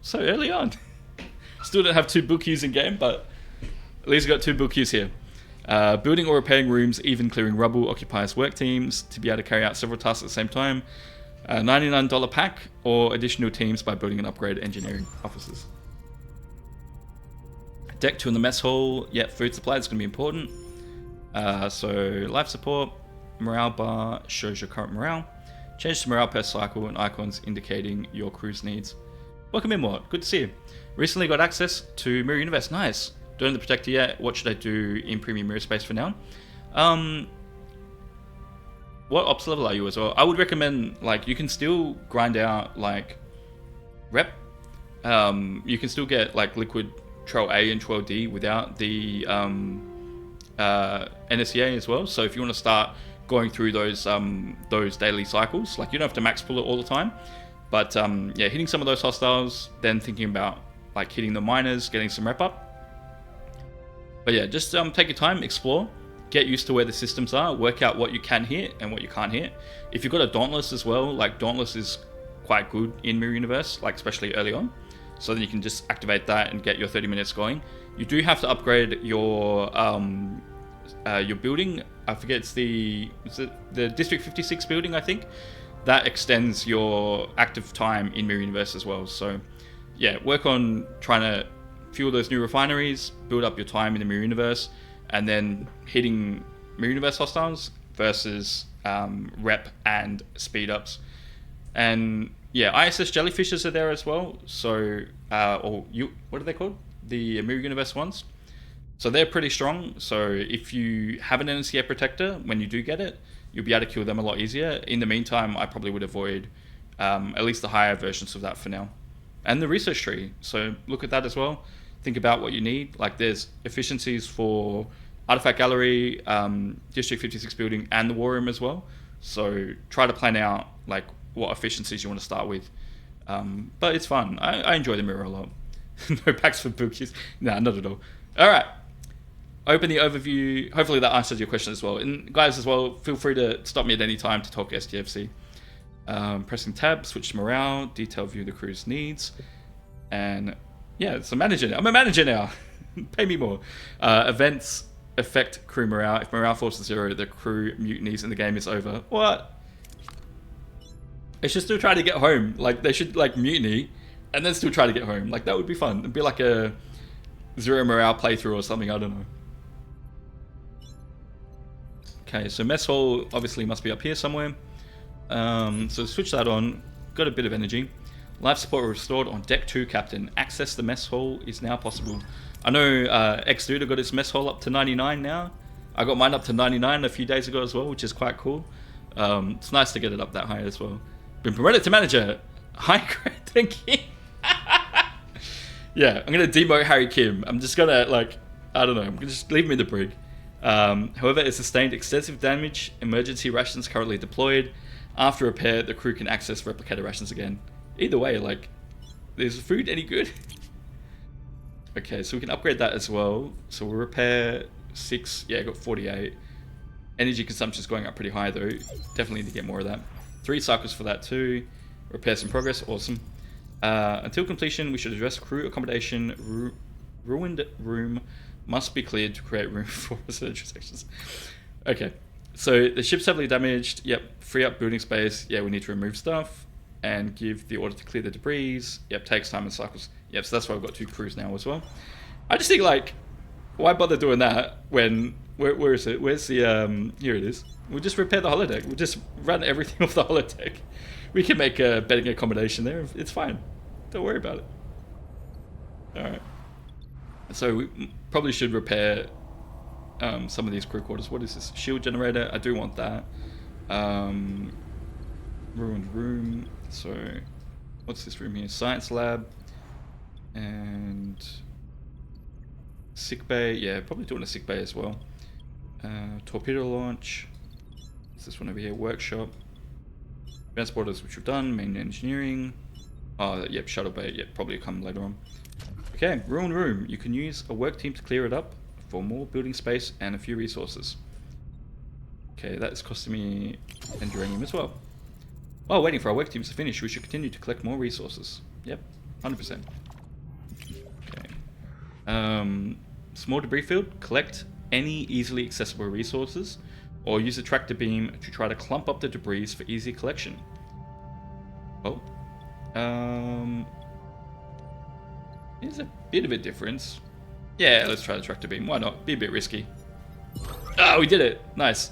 S1: So early on. Still don't have 2 build queues in game, but at least we got 2 build queues here. Building or repairing rooms, even clearing rubble, occupies work teams to be able to carry out several tasks at the same time. $99 pack, or additional teams by building and upgrade engineering offices. Deck 2 in the mess hall. Yep, food supply is going to be important. So life support, morale bar shows your current morale. Change to morale per cycle and icons indicating your crew's needs. Welcome in, Mort. Good to see you. Recently got access to Mirror Universe. Nice. Don't have the Protector yet. What should I do in Premium Mirror Space for now? What ops level are you as well? I would recommend, like, you can still grind out, like, rep. You can still get, like, liquid Trell A and Trell D without the NSEA as well. So if you want to start going through those daily cycles, like, you don't have to max pull it all the time, but yeah, hitting some of those hostiles, then thinking about like hitting the miners, getting some rep up. But yeah, just take your time, explore, get used to where the systems are, work out what you can hit and what you can't hit. If you've got a Dauntless as well, like Dauntless is quite good in Mirror Universe, like especially early on. So then you can just activate that and get your 30 minutes going. You do have to upgrade your building. I forget, is it the District 56 building, I think? That extends your active time in Mirror Universe as well. So yeah, work on trying to fuel those new refineries, build up your time in the Mirror Universe, and then hitting Mirror Universe hostiles versus rep and speed ups. And yeah, ISS jellyfishes are there as well. So, what are they called? The Mirror Universe ones. So they're pretty strong. So if you have an NCA protector, when you do get it, you'll be able to kill them a lot easier. In the meantime, I probably would avoid at least the higher versions of that for now. And the research tree. So look at that as well. Think about what you need. Like there's efficiencies for Artifact Gallery, District 56 building, and the War Room as well. So try to plan out like what efficiencies you want to start with. But it's fun. I enjoy the mirror a lot. No packs for bookies. Nah, not at all. All right. Open the overview. Hopefully that answers your question as well. And guys as well, feel free to stop me at any time to talk SDFC. Pressing tab, switch to morale, detail view the crew's needs. And yeah, it's a manager now. I'm a manager now. Pay me more. Events affect crew morale. If morale falls to 0, the crew mutinies and the game is over. What? They should still try to get home. Like, they should, like, mutiny and then still try to get home. Like, that would be fun. It'd be like a 0 morale playthrough or something. I don't know. Okay, so mess hall obviously must be up here somewhere. So switch that on. Got a bit of energy. Life support restored on deck 2, Captain. Access the mess hall is now possible. I know X-Duda got his mess hall up to 99 now. I got mine up to 99 a few days ago as well, which is quite cool. It's nice to get it up that high as well. Been promoted to manager. Hi, Greg. Thank you. Yeah, I'm going to demote Harry Kim. I'm just going to, like, I don't know. I'm going to just leave him in the brig. However, it sustained extensive damage. Emergency rations currently deployed. After repair, the crew can access replicator rations again. Either way, like, is food any good? Okay, so we can upgrade that as well. So we'll repair 6. Yeah, I got 48. Energy consumption is going up pretty high though. Definitely need to get more of that. 3 cycles for that too. Repairs in progress, awesome. Until completion, we should address crew accommodation. Ruined room must be cleared to create room for residential sections. Okay, so the ship's heavily damaged. Yep, free up building space. Yeah, we need to remove stuff and give the order to clear the debris. Yep, takes time and cycles. Yep, so that's why we've got 2 crews now as well. I just think, like, why bother doing that when... Where is it? Where's the... Here it is. We'll just repair the holodeck. We'll just run everything off the holodeck. We can make a bedding accommodation there. It's fine. Don't worry about it. Alright. So we probably should repair some of these crew quarters. What is this? Shield generator. I do want that. Ruined room. So what's this room here? Science lab. And sick bay. Yeah, probably doing a sick bay as well. Torpedo launch. What's this one over here? Workshop. Transporters, which we've done. Main engineering. Oh, yep, shuttle bay. Yep, probably come later on. Okay, ruined room. You can use a work team to clear it up for more building space and a few resources. Okay, that's costing me an uranium as well. While waiting for our work teams to finish, we should continue to collect more resources. Yep, 100%. Okay. Small debris field. Collect any easily accessible resources, or use a tractor beam to try to clump up the debris for easy collection. Oh. There's a bit of a difference. Yeah, let's try the tractor beam. Why not? Be a bit risky. Oh, we did it. Nice.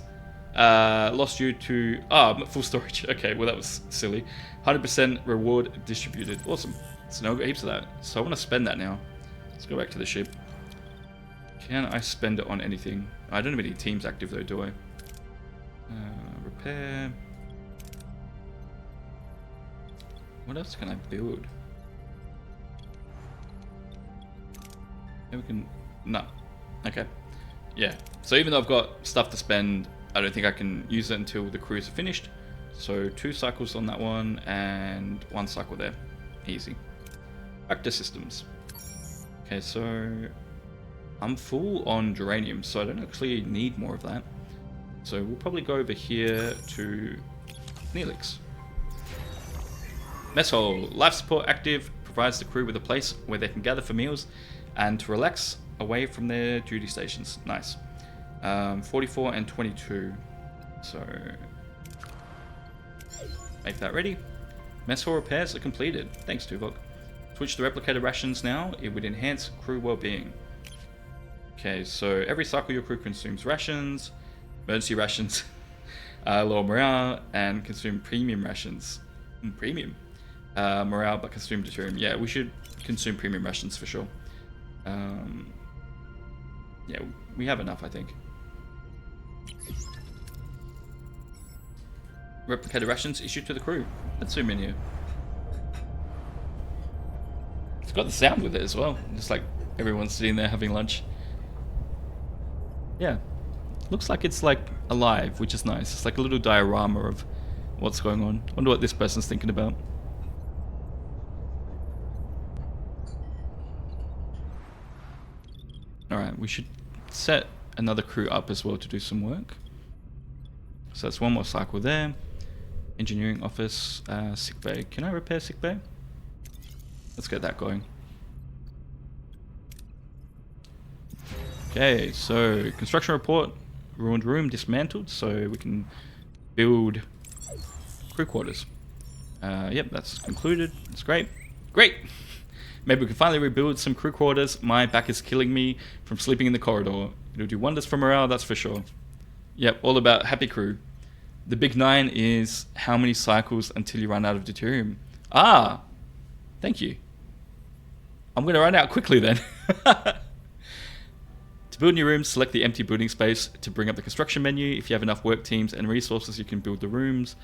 S1: Lost due to... full storage. Okay, well that was silly. 100% reward distributed. Awesome. So now I've got heaps of that. So I want to spend that now. Let's go back to the ship. Can I spend it on anything? I don't have any teams active though, do I? Repair. What else can I build? Maybe we can... No. Okay. Yeah. So even though I've got stuff to spend, I don't think I can use it until the crews are finished. So 2 cycles on that one and 1 cycle there. Easy. Back to systems. Okay, so I'm full on geranium, so I don't actually need more of that. So we'll probably go over here to Neelix. Mess hall. Life support active. Provides the crew with a place where they can gather for meals and to relax away from their duty stations. Nice. 44 and 22. So make that ready. Mess hall repairs are completed. Thanks, Tuvok. Switch to replicator rations now. It would enhance crew well-being. Okay, so every cycle your crew consumes rations, emergency rations, lower morale, and consume premium rations. Premium. Morale, but consume deuterium. Yeah, we should consume premium rations for sure. Yeah, we have enough, I think. Replicator rations issued to the crew. Let's zoom in here. It's got the sound with it as well. Just like everyone's sitting there having lunch. Yeah. Looks like it's like alive, which is nice. It's like a little diorama of what's going on. Wonder what this person's thinking about. Alright, we should set another crew up as well to do some work. So that's 1 more cycle there. Engineering office, sick bay. Can I repair sick bay? Let's get that going. Okay, so construction report. Ruined room dismantled, so we can build crew quarters. Yep, that's concluded. That's great. Great! Maybe we can finally rebuild some crew quarters. My back is killing me from sleeping in the corridor. It'll do wonders for morale, that's for sure. Yep, all about happy crew. The big 9 is how many cycles until you run out of deuterium. Ah! Thank you. I'm going to run out quickly then. To build new rooms, select the empty building space to bring up the construction menu. If you have enough work teams and resources, you can build the rooms.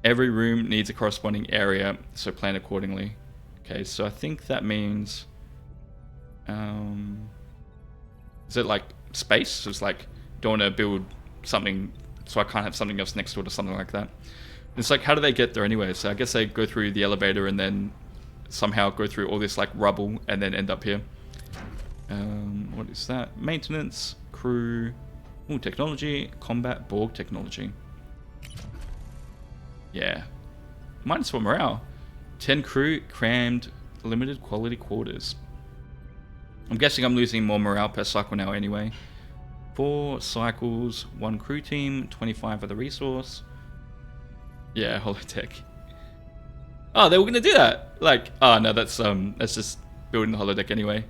S1: Every room needs a corresponding area, so plan accordingly. Okay, so I think that means... is it like space? So it's like, don't want to build something so I can't have something else next to it or something like that. It's like, how do they get there anyway? So I guess they go through the elevator and then somehow go through all this like rubble and then end up here. What is that? Maintenance, crew, Ooh, technology, combat, Borg technology. Yeah. -4 morale. 10 crew, crammed, limited quality quarters. I'm guessing I'm losing more morale per cycle now anyway. 4 cycles, 1 crew team, 25 of the resource. Yeah, holotech. Oh, they were gonna do that. Like, oh no, that's just building the holodeck anyway.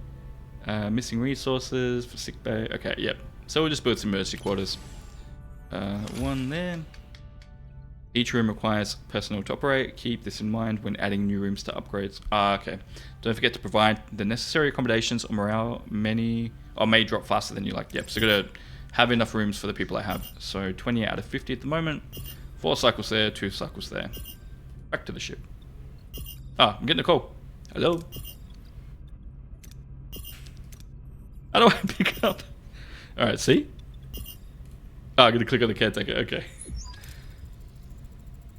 S1: Missing resources for sick bay. Okay, yep. So we'll just build some emergency quarters. 1 there. Each room requires personnel to operate. Keep this in mind when adding new rooms to upgrades. Okay. Don't forget to provide the necessary accommodations or morale may drop faster than you like. Yep, so gotta have enough rooms for the people I have. So 20 out of 50 at the moment. 4 cycles there, 2 cycles there. Back to the ship. Ah, I'm getting a call. Hello? How do I pick up? Alright, see? Oh, I'm gonna click on the caretaker, okay.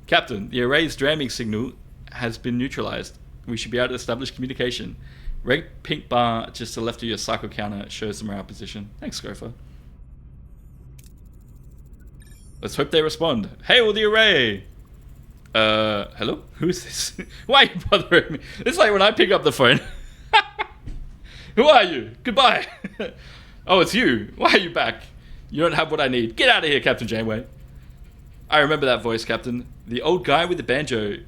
S1: Captain, the array's jamming signal has been neutralized. We should be able to establish communication. Red pink bar just to the left of your cycle counter shows the morale position. Thanks, Gopher. Let's hope they respond. Hail the array! Hello? Who is this? Why are you bothering me? It's like when I pick up the phone. Who are you? Goodbye. Oh, it's you. Why are you back? You don't have what I need. Get out of here, Captain Janeway. I remember that voice, Captain. The old guy with the banjo,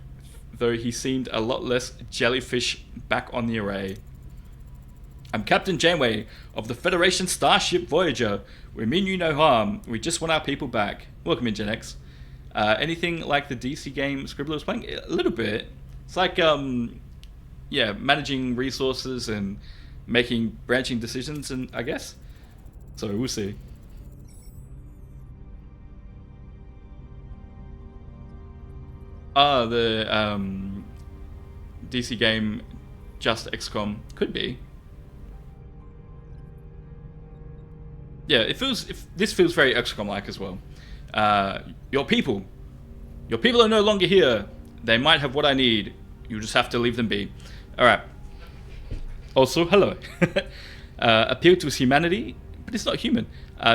S1: though he seemed a lot less jellyfish back on the array. I'm Captain Janeway of the Federation starship Voyager. We mean you no harm. We just want our people back. Welcome in, Gen X. Anything like the DC game Scribbler was playing? A little bit. It's like, yeah, managing resources and making branching decisions, and I guess. So we'll see. The DC game just XCOM could be. Yeah, this feels very XCOM-like as well. Your people are no longer here. They might have what I need. You just have to leave them be. All right. Also, hello. Appeal to humanity, but it's not human.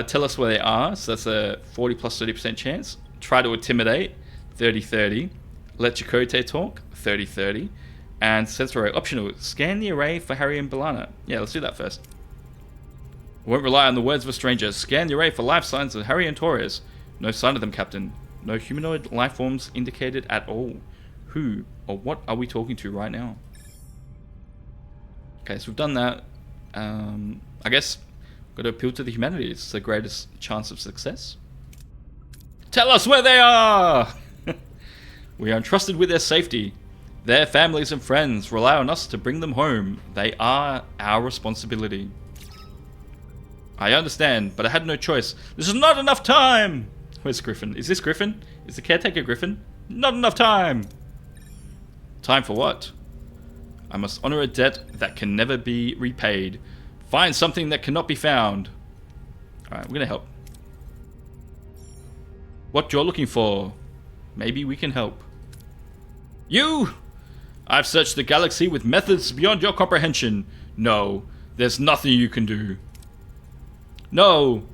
S1: Tell us where they are. So that's a 40 plus 30% chance. Try to intimidate, 30-30. Let Chakotay talk, 30-30. And sensor array optional. Scan the array for Harry and B'Elanna. Yeah, let's do that first. Won't rely on the words of a stranger. Scan the array for life signs of Harry and Torres. No sign of them, Captain. No humanoid life forms indicated at all. Who or what are we talking to right now? Okay, so we've done that. I guess we've got to appeal to the humanities. It's the greatest chance of success. Tell us where they are! We are entrusted with their safety. Their families and friends rely on us to bring them home. They are our responsibility. I understand, but I had no choice. This is not enough time! Where's Griffin? Is this Griffin? Is the caretaker Griffin? Not enough time! Time for what? I must honor a debt that can never be repaid. Find something that cannot be found. Alright, we're gonna help. What you're looking for? Maybe we can help. You! I've searched the galaxy with methods beyond your comprehension. No, there's nothing you can do. No,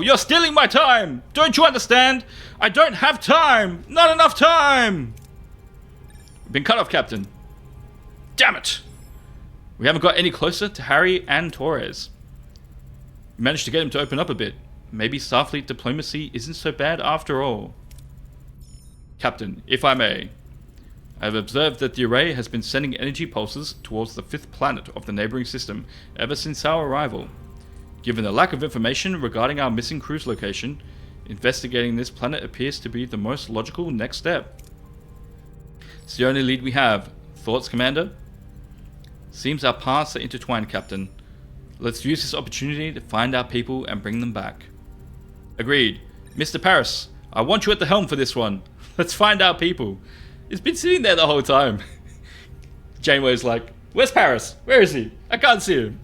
S1: you're stealing my time! Don't you understand? I don't have time! Not enough time! We've been cut off, Captain. Damn it! We haven't got any closer to Harry and Torres. We managed to get him to open up a bit. Maybe Starfleet diplomacy isn't so bad after all. Captain, if I may, I have observed that the array has been sending energy pulses towards the 5th planet of the neighboring system ever since our arrival. Given the lack of information regarding our missing crew's location, investigating this planet appears to be the most logical next step. It's the only lead we have. Thoughts, Commander? Seems our paths are intertwined, Captain. Let's use this opportunity to find our people and bring them back. Agreed. Mr. Paris, I want you at the helm for this one. Let's find our people. It's been sitting there the whole time. Janeway's like, where's Paris? Where is he? I can't see him.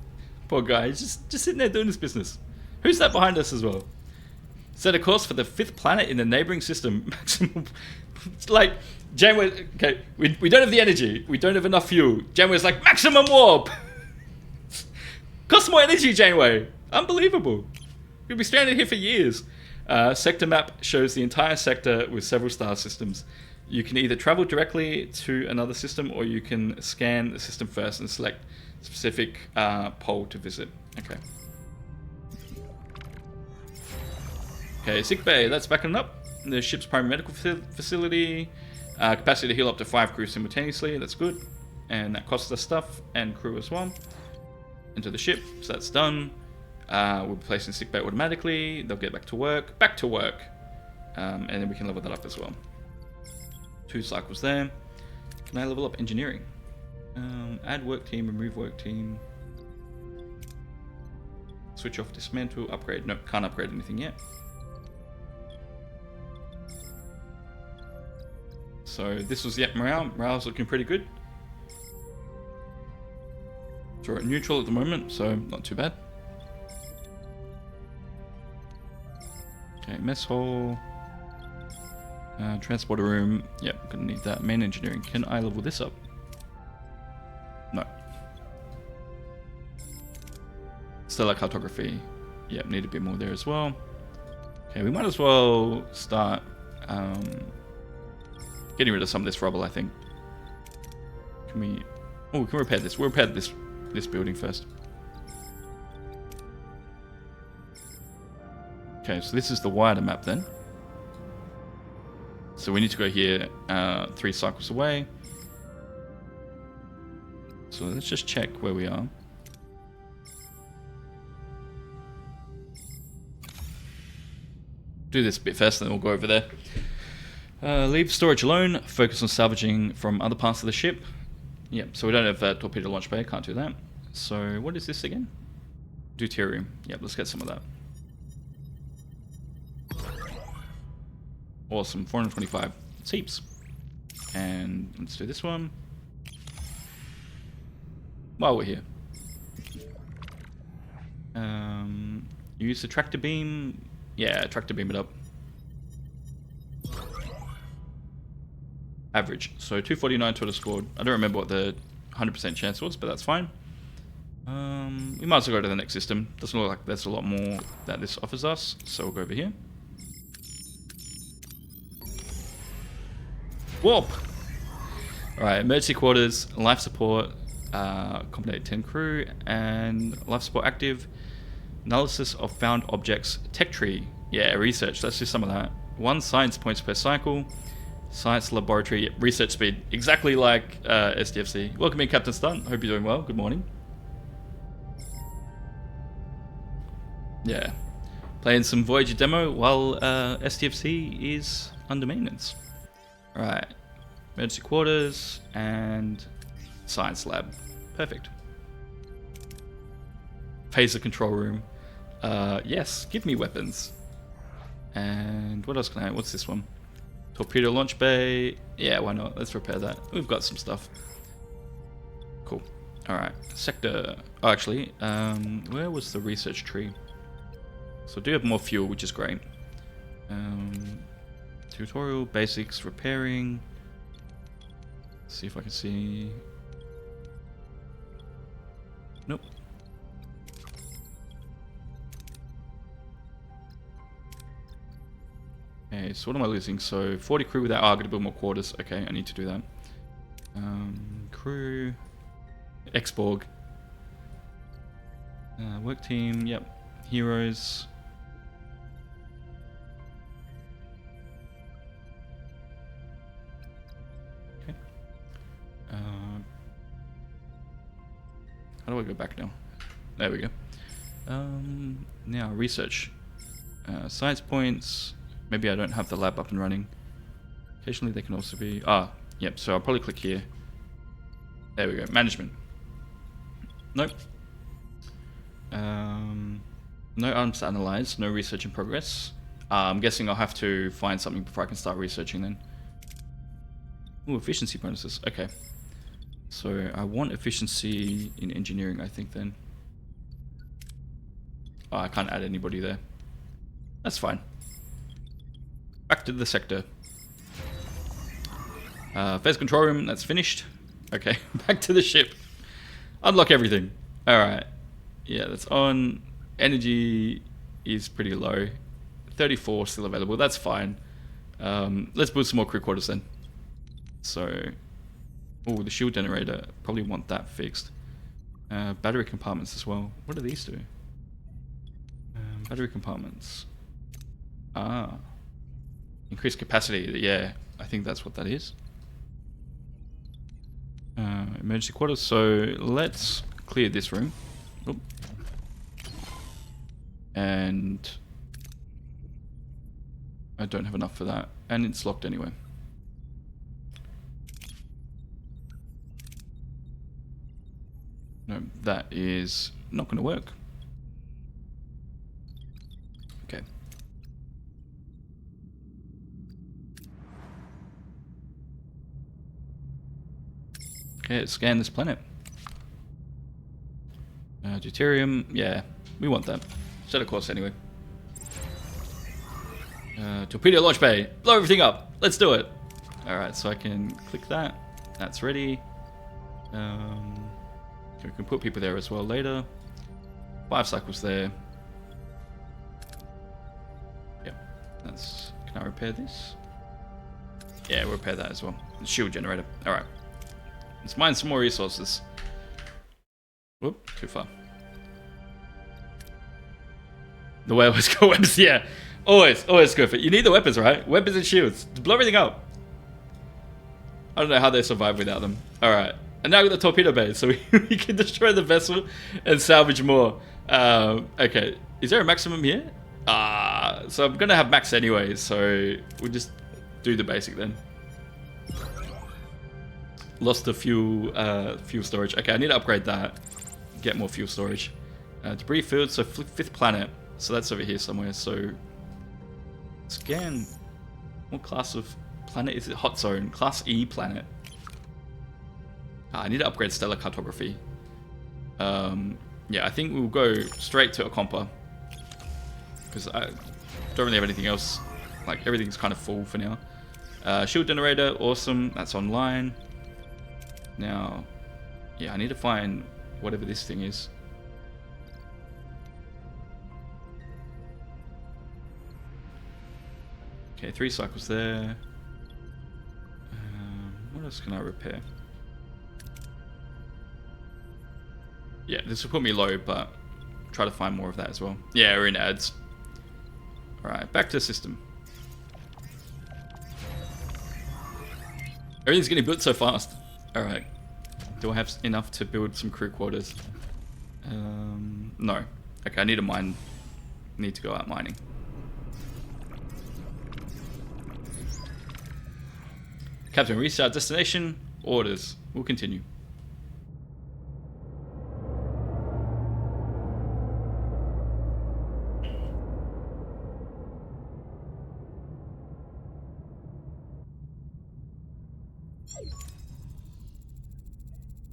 S1: Poor guy, he's just sitting there doing his business. Who's that behind us as well? Set a course for the 5th planet in the neighboring system. Maximum. It's like, Janeway, okay, we don't have the energy. We don't have enough fuel. Janeway's like, maximum warp! Costs more energy, Janeway. Unbelievable. We'll be stranded here for years. Sector map shows the entire sector with several star systems. You can either travel directly to another system, or you can scan the system first and select a specific pole to visit. Okay. Okay, sick bay. That's backing up. The ship's primary medical facility. Capacity to heal up to 5 crew simultaneously. That's good. And that costs us stuff and crew as well. Into the ship. So that's done. We'll be placed in sick bay automatically. They'll get back to work. Back to work. And then we can level that up as well. 2 cycles there. Can I level up engineering? Add work team, remove work team. Switch off dismantle, upgrade. Nope, can't upgrade anything yet. So this was, morale. Morale's looking pretty good. So we're at neutral at the moment, so not too bad. Okay, mess hall. Transporter room. Yep, gonna need that. Main engineering. Can I level this up? No. Stellar cartography. Yep, need a bit more there as well. Okay, we might as well start getting rid of some of this rubble, I think. Can we... Oh, we can repair this. We'll repair this building first. Okay, so this is the wider map then. So we need to go here 3 cycles away. So let's just check where we are. Do this bit first, and then we'll go over there. Leave storage alone. Focus on salvaging from other parts of the ship. Yep, so we don't have that torpedo launch bay. Can't do that. So what is this again? Deuterium. Yep, let's get some of that. Awesome, 425. It's heaps. And let's do this one. While we're here. Use the tractor beam. Yeah, tractor beam it up. Average. So 249 total scored. I don't remember what the 100% chance was, but that's fine. We might as well go to the next system. Doesn't look like there's a lot more that this offers us. So we'll go over here. Warp! Alright, emergency quarters, life support, accommodate 10 crew, and life support active. Analysis of found objects, tech tree. Yeah, research, let's do some of that. 1 science points per cycle. Science laboratory, research speed. Exactly like SDFC. Welcome in, Captain Stunt. Hope you're doing well. Good morning. Yeah. Playing some Voyager demo while SDFC is under maintenance. Right, emergency quarters and science lab. Perfect. Phaser control room. Yes, give me weapons. And what else can I... What's this one? Torpedo launch bay. Yeah, why not? Let's repair that. We've got some stuff. Cool. Alright, sector... Oh, actually, where was the research tree? So I do have more fuel, which is great. Tutorial, basics, repairing. Let's see if I can see. Nope. Okay, so what am I losing? So 40 crew without... Oh, I'm going to build more quarters. Okay, I need to do that. Crew. Exborg. Work team, yep. Heroes. How do I go back now? There we go. Now, research. Science points. Maybe I don't have the lab up and running. Occasionally they can also be... Yep, so I'll probably click here. There we go. Management. Nope. No arms to analyze. No research in progress. I'm guessing I'll have to find something before I can start researching then. Ooh, efficiency bonuses. Okay. So I want efficiency in engineering, I think, then. Oh, I can't add anybody there. That's fine. Back to the sector. Phase control room, that's finished. Okay, back to the ship. Unlock everything. Alright. Yeah, that's on. Energy. is pretty low. 34 still available. That's fine. Let's build some more crew quarters then. So, oh, the shield generator. Probably want that fixed. Battery compartments as well. What do these do? Battery compartments. Ah. Increased capacity. Yeah, I think that's what that is. Emergency quarters. So let's clear this room. Oop. And I don't have enough for that. And it's locked anyway. No, that is not going to work. Okay. Okay, let's scan this planet. Deuterium, yeah, we want that. Set a course anyway. Torpedo launch bay, blow everything up. Let's do it. Alright, so I can click that. That's ready. We can put people there as well later. 5 cycles there. Yep, that's... Can I repair this? Yeah, we'll repair that as well. The shield generator. Alright. Let's mine some more resources. Whoop, too far. The way I always go weapons, yeah. Always go for it. You need the weapons, right? Weapons and shields. To blow everything up. I don't know how they survive without them. Alright. And now we've got the torpedo bay, so we can destroy the vessel and salvage more. Okay. Is there a maximum here? So I'm gonna have max anyway, so we'll just do the basic then. Lost the fuel storage. Okay, I need to upgrade that. Get more fuel storage. Debris field, so 5th planet. So that's over here somewhere. So scan. What class of planet is it? Hot zone. Class E planet. I need to upgrade stellar cartography. Yeah, I think we'll go straight to a compa. Because I don't really have anything else. Like, everything's kind of full for now. Shield generator, awesome. That's online. Now, yeah, I need to find whatever this thing is. Okay, 3 cycles there. What else can I repair? Yeah, this will put me low, but try to find more of that as well. Yeah, we're in ads. Alright, back to the system. Everything's getting built so fast. Alright. Do I have enough to build some crew quarters? No. Okay, I need to mine. Need to go out mining. Captain, reach our destination. Orders. We'll continue.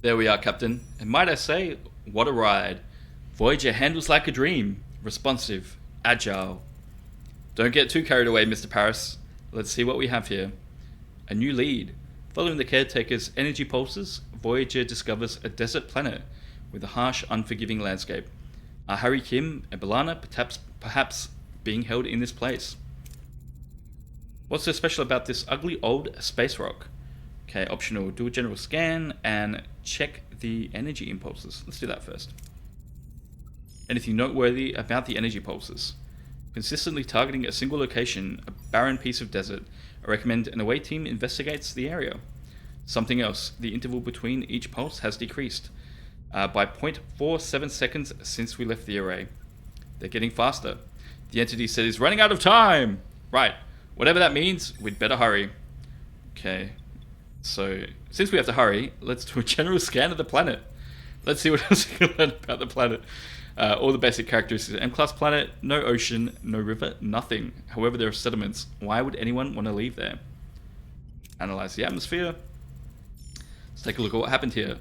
S1: There we are, Captain. And might I say, what a ride. Voyager handles like a dream. Responsive. Agile. Don't get too carried away, Mr. Paris. Let's see what we have here. A new lead. Following the caretaker's energy pulses, Voyager discovers a desert planet with a harsh, unforgiving landscape. Are Harry Kim and B'Elanna perhaps being held in this place? What's so special about this ugly old space rock? Okay, optional, do a general scan and check the energy impulses. Let's do that first. Anything noteworthy about the energy pulses? Consistently targeting a single location, a barren piece of desert. I recommend an away team investigates the area. Something else, the interval between each pulse has decreased by 0.47 seconds since we left the array. They're getting faster. The entity said it's running out of time. Right, whatever that means, we'd better hurry. Okay. So, since we have to hurry, let's do a general scan of the planet. Let's see what else we can learn about the planet. All the basic characteristics. M-class planet, no ocean, no river, nothing. However, there are sediments. Why would anyone want to leave there? Analyze the atmosphere. Let's take a look at what happened here.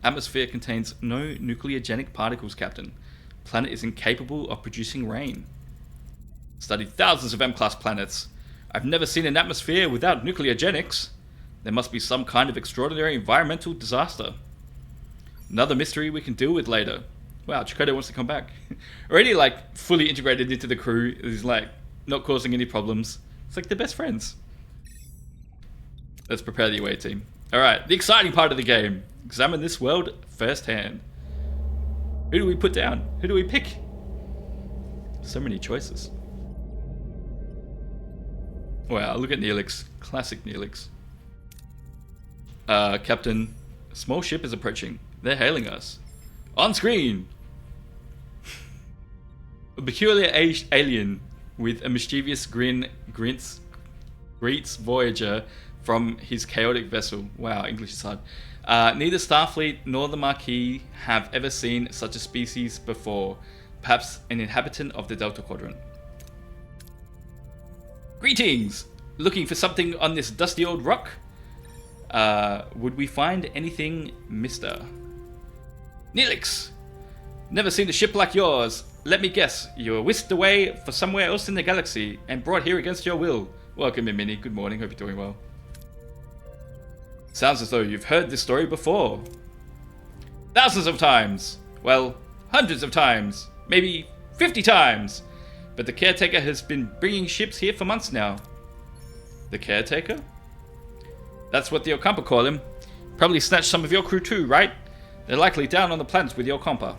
S1: Atmosphere contains no nucleogenic particles, Captain. Planet is incapable of producing rain. Studied thousands of M-class planets. I've never seen an atmosphere without nucleogenics. There must be some kind of extraordinary environmental disaster. Another mystery we can deal with later. Wow, Chakotay wants to come back. Already like fully integrated into the crew. He's like not causing any problems. It's like they're best friends. Let's prepare the away team. Alright, the exciting part of the game. Examine this world firsthand. Who do we put down? Who do we pick? So many choices. Wow, look at Neelix. Classic Neelix. Captain, a small ship is approaching. They're hailing us. On screen! A peculiar alien with a mischievous grin greets Voyager from his chaotic vessel. Wow, English is hard. Neither Starfleet nor the Marquis have ever seen such a species before. Perhaps an inhabitant of the Delta Quadrant. Greetings! Looking for something on this dusty old rock? Would we find anything, mister? Neelix! Never seen a ship like yours. Let me guess, you were whisked away for somewhere else in the galaxy and brought here against your will. Welcome in, Minnie. Good morning. Hope you're doing well. Sounds as though you've heard this story before. Thousands of times. Well, hundreds of times. Maybe 50 times. But the caretaker has been bringing ships here for months now. The caretaker? That's what the Ocampa call him. Probably snatched some of your crew too, right? They're likely down on the planets with the Ocampa.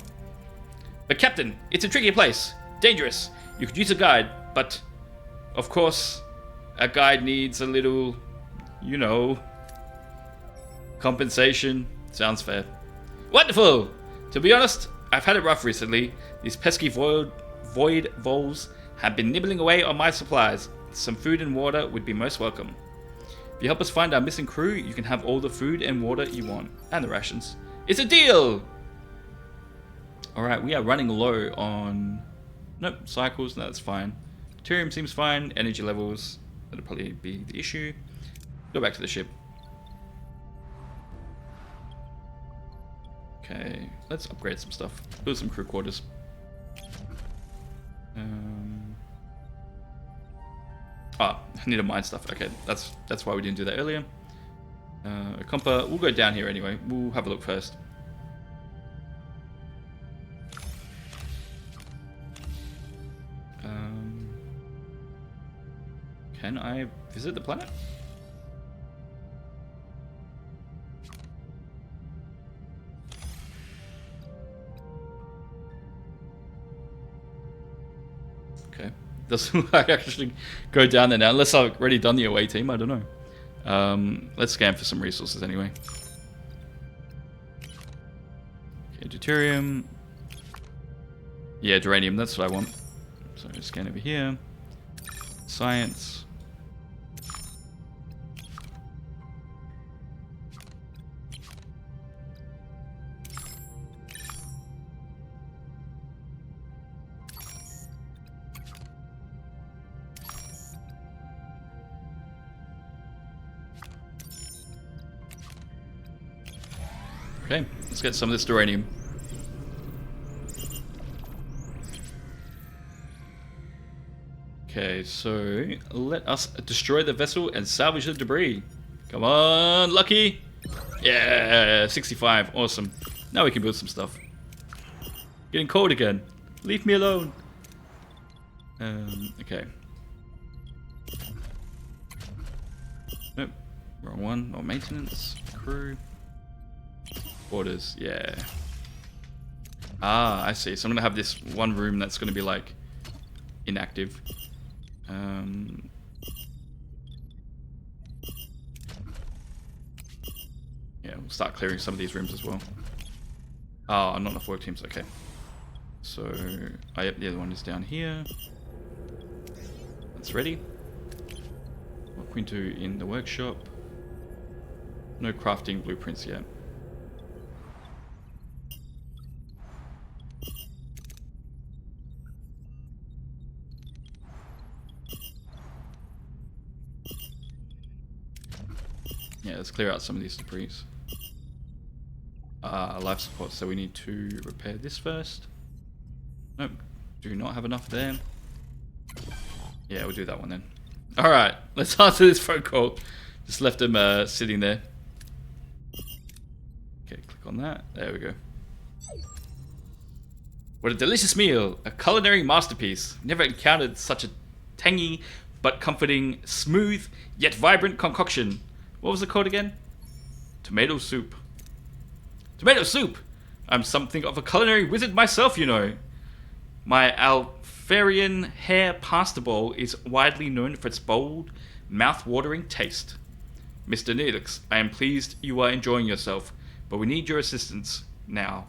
S1: But Captain, it's a tricky place. Dangerous. You could use a guide, but... Of course, a guide needs a little... You know... compensation. Sounds fair. Wonderful! To be honest, I've had it rough recently. These pesky void voles have been nibbling away on my supplies. Some food and water would be most welcome. If you help us find our missing crew, you can have all the food and water you want. And the rations. It's a deal! Alright, we are running low on... Nope, cycles, no, that's fine. Deuterium seems fine. Energy levels, that'll probably be the issue. Go back to the ship. Okay, let's upgrade some stuff. Build some crew quarters. I need to mine stuff. Okay, that's why we didn't do that earlier. Ocampa, we'll go down here anyway. We'll have a look first. Can I visit the planet? Okay. Doesn't look like I actually go down there now, unless I've already done the away team, I don't know. Let's scan for some resources anyway. Okay, deuterium. Yeah, duranium, that's what I want. So scan over here. Science. Okay, let's get some of this duranium. Okay, so let us destroy the vessel and salvage the debris. Come on, Lucky! Yeah, 65, awesome. Now we can build some stuff. Getting cold again. Leave me alone. Okay. Nope, wrong one. Or maintenance, crew. Orders, yeah. Ah, I see. So I'm gonna have this one room that's gonna be like inactive. Yeah, we'll start clearing some of these rooms as well. Oh, not enough work teams. Okay. So, oh, yep, the other one is down here. That's ready. What can we do in the workshop? No crafting blueprints yet. Yeah, let's clear out some of these debris. Life support, so we need to repair this first. Nope, do not have enough there. Yeah, we'll do that one then. Alright, let's answer this phone call. Just left him sitting there. Okay, click on that. There we go. What a delicious meal! A culinary masterpiece. Never encountered such a tangy but comforting, smooth yet vibrant concoction. What was it called again? Tomato soup. Tomato soup! I'm something of a culinary wizard myself, you know. My Alfarian hair pasta bowl is widely known for its bold, mouth-watering taste. Mr. Neelix, I am pleased you are enjoying yourself, but we need your assistance now.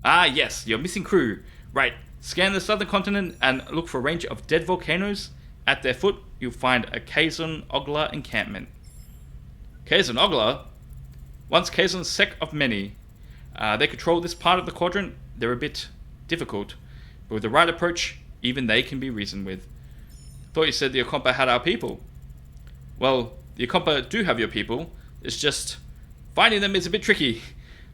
S1: Ah, yes, your missing crew. Right, scan the southern continent and look for a range of dead volcanoes. At their foot, you'll find a Kazon Ogla encampment. Kazon Ogla? Once Kazon's sect of many. They control this part of the quadrant. They're a bit difficult, but with the right approach, even they can be reasoned with. Thought you said the Okompa had our people. Well, the Okompa do have your people. It's just finding them is a bit tricky.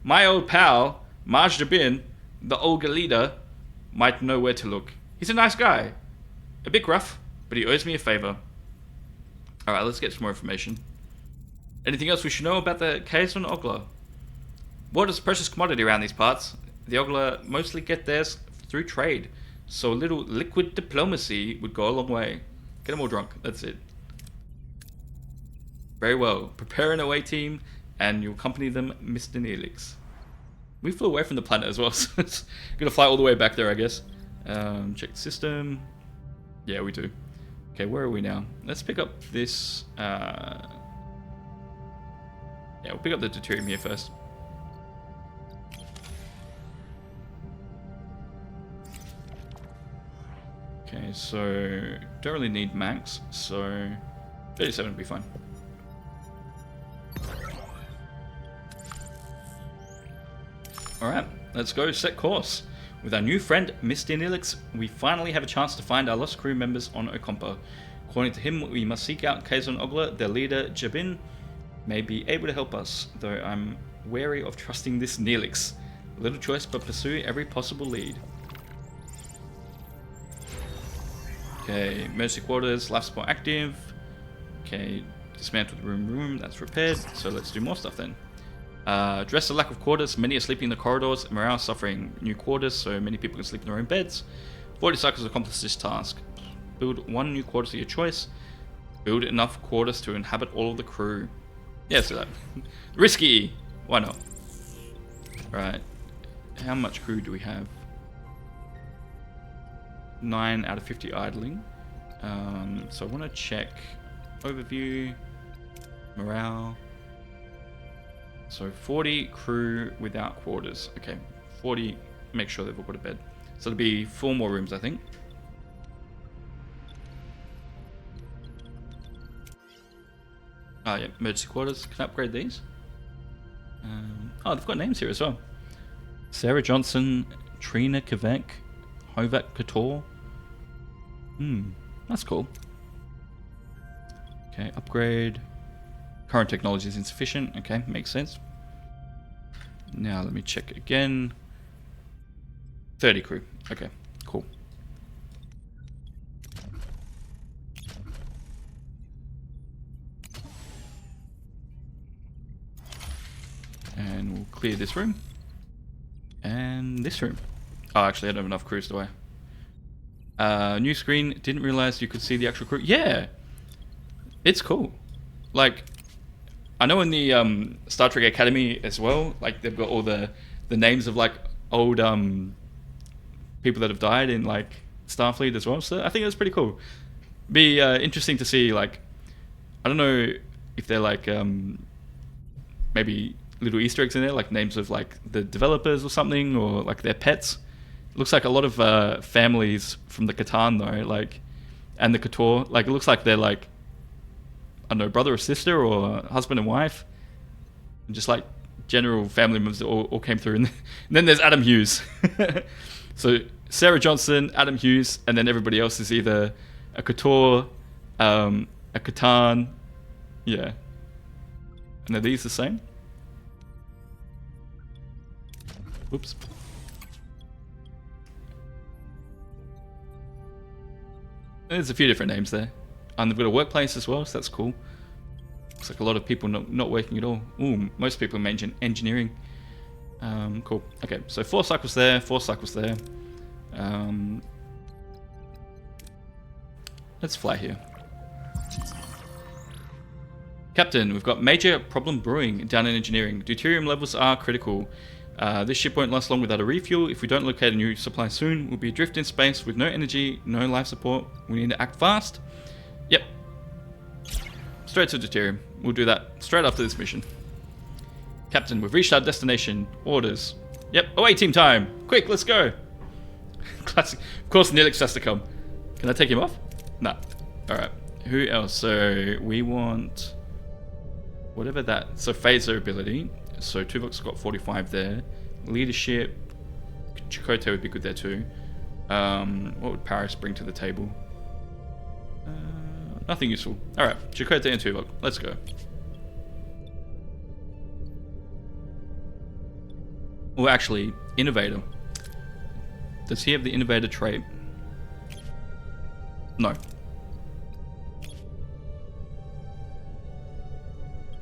S1: My old pal, Marj Jabin, the Olga leader, might know where to look. He's a nice guy. A bit gruff, but he owes me a favor. Alright, let's get some more information. Anything else we should know about the Kazon Ogla? Water's a precious commodity around these parts. The Ogla mostly get theirs through trade, so a little liquid diplomacy would go a long way. Get them all drunk, that's it. Very well. Prepare an away team, and you'll accompany them, Mr. Neelix. We flew away from the planet as well, so it's gonna fly all the way back there, I guess. Check the system. Yeah, we do. Okay, where are we now? Let's pick up this. Yeah, we'll pick up the deuterium here first. Okay, so don't really need max, so 37 would be fine. Alright, let's go set course. With our new friend, Mr. Neelix, we finally have a chance to find our lost crew members on Okompa. According to him, we must seek out Kazon Ogla. Their leader, Jabin, may be able to help us, though I'm wary of trusting this Neelix. Little choice but pursue every possible lead. Okay, emergency quarters, life support active. Okay, dismantle the room, that's repaired. So let's do more stuff then. Address the lack of quarters. Many are sleeping in the corridors. Morale suffering. New quarters, so many people can sleep in their own beds. 40 cycles accomplish this task. Build one new quarters of your choice. Build enough quarters to inhabit all of the crew. Yeah, so that. Risky! Why not? Right. How much crew do we have? 9 out of 50 idling. So I want to check overview, morale. So 40 crew without quarters. Okay, 40, make sure they've all got a bed. So it'll be 4 more rooms, I think. Oh yeah, emergency quarters. Can I upgrade these? Oh, they've got names here as well. Sarah Johnson, Trina Kvek, Hovat Couture. That's cool. Okay, upgrade. Current technology is insufficient. Okay, makes sense. Now let me check again. 30 crew. Okay, cool. And we'll clear this room. And this room. Oh, actually I don't have enough crews, do I? New screen. Didn't realize you could see the actual crew. Yeah! It's cool. Like, I know in the Star Trek Academy as well, like they've got all the names of like old people that have died in like Starfleet as well. So I think that's pretty cool. Be interesting to see, like, I don't know if they're like maybe little Easter eggs in there, like names of like the developers or something, or like their pets. It looks like a lot of families from the Catan though, like, and the Couture, like it looks like they're like, I don't know, brother or sister or husband and wife, and just like general family members that all came through. And then there's Adam Hughes. So Sarah Johnson, Adam Hughes, and then everybody else is either a Couture, a Catan, yeah. And are these the same? Whoops. There's a few different names there. And they've got a workplace as well, so that's cool. Looks like a lot of people not working at all. Ooh, most people in engineering. Cool. Okay, so 4 cycles there, 4 cycles there. Let's fly here. Captain, we've got major problem brewing down in engineering. Deuterium levels are critical. This ship won't last long without a refuel. If we don't locate a new supply soon, we'll be adrift in space with no energy, no life support. We need to act fast. Yep. Straight to deuterium. We'll do that straight after this mission. Captain, we've reached our destination. Orders. Yep. Away team time. Quick, let's go. Classic. Of course, Neelix has to come. Can I take him off? Nah. Alright. Who else? So, we want... whatever that... so, phaser ability. So, Tuvok's got 45 there. Leadership. Chakotay would be good there too. What would Paris bring to the table? Nothing useful. Alright. Chakotay and Tuvok. Let's go. Or actually, Innovator. Does he have the Innovator trait? No.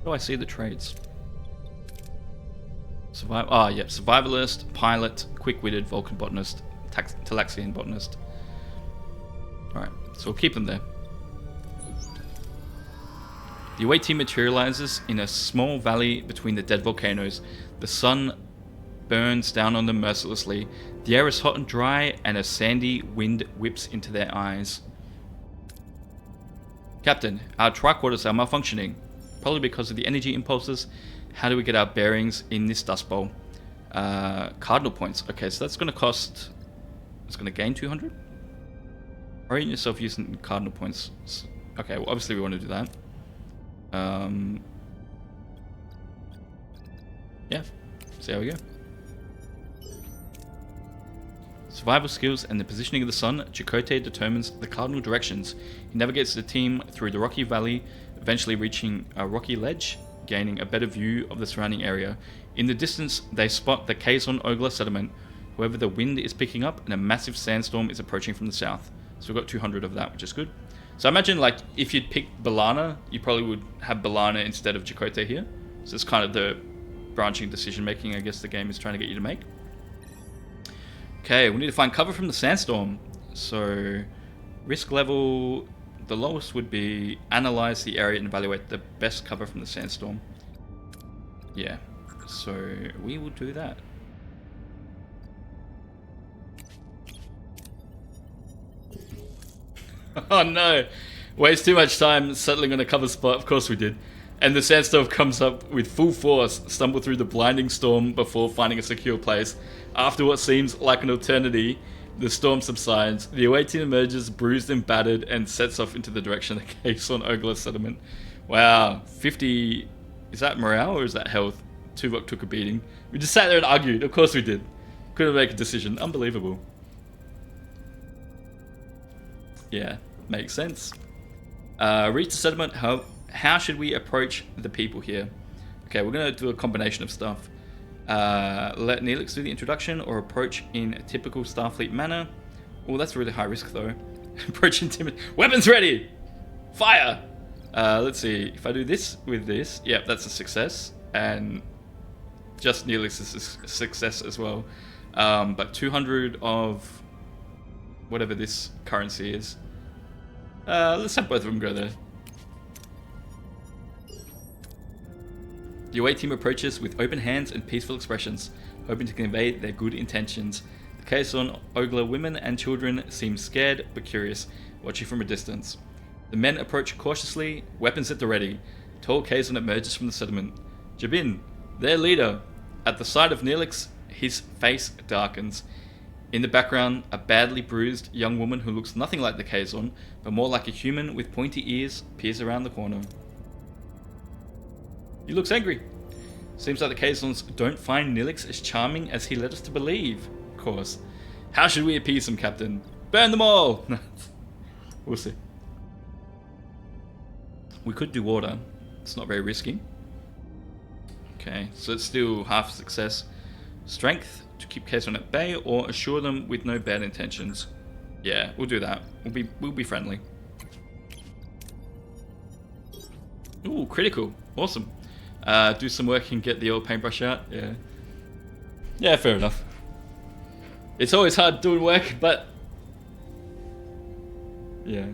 S1: Where do I see the traits? Yep. Survivalist, Pilot, Quick-witted, Vulcan Botanist, Talaxian Botanist. Alright, so we'll keep them there. The away team materializes in a small valley between the dead volcanoes. The sun burns down on them mercilessly. The air is hot and dry, and a sandy wind whips into their eyes. Captain, our tricorders are malfunctioning. Probably because of the energy impulses. How do we get our bearings in this dust bowl? Cardinal points. Okay, so that's going to cost... it's going to gain 200? Orient yourself using cardinal points. Okay, well obviously we want to do that. Yeah, see how we go. Survival skills and the positioning of the sun, Chakotay determines the cardinal directions. He navigates the team through the rocky valley, eventually reaching a rocky ledge, gaining a better view of the surrounding area. In the distance, they spot the Kazon Ogla settlement. However, the wind is picking up and a massive sandstorm is approaching from the south. So we've got 200 of that, which is good. So I imagine, like, if you'd picked B'Elanna, you probably would have B'Elanna instead of Chakotay here. So it's kind of the branching decision making, I guess, the game is trying to get you to make. Okay, we need to find cover from the sandstorm. So, risk level, the lowest would be analyze the area and evaluate the best cover from the sandstorm. Yeah, so we will do that. Oh no, waste too much time settling on a cover spot. Of course we did. And the sandstorm comes up with full force, stumble through the blinding storm before finding a secure place. After what seems like an eternity, the storm subsides. The away team emerges bruised and battered and sets off into the direction of the Kazon Ogla settlement. Wow, 50... is that morale or is that health? Tuvok took a beating. We just sat there and argued. Of course we did. Couldn't make a decision. Unbelievable. Yeah, makes sense. Reach the settlement. How should we approach the people here? Okay, we're going to do a combination of stuff. Let Neelix do the introduction or approach in a typical Starfleet manner. Oh, that's really high risk though. Approach in timid. Weapons ready! Fire! Let's see. If I do this with this, yep, that's a success. And just Neelix is a success as well. But 200 of whatever this currency is. Let's have both of them go there. The away team approaches with open hands and peaceful expressions, hoping to convey their good intentions. The Kazon Ogla women and children seem scared but curious, watching from a distance. The men approach cautiously, weapons at the ready. Tall Kazon emerges from the settlement. Jabin, their leader. At the sight of Neelix, his face darkens. In the background, a badly bruised young woman who looks nothing like the Kazon, but more like a human with pointy ears, peers around the corner. He looks angry. Seems like the Kazons don't find Neelix as charming as he led us to believe. Of course. How should we appease them, Captain? Burn them all! We'll see. We could do water. It's not very risky. Okay, so it's still half success. Strength to keep Kazon at bay or assure them with no bad intentions. Yeah, we'll do that. We'll be friendly. Ooh, critical. Awesome. Do some work and get the old paintbrush out. Yeah. Yeah, fair enough. It's always hard doing work, but yeah.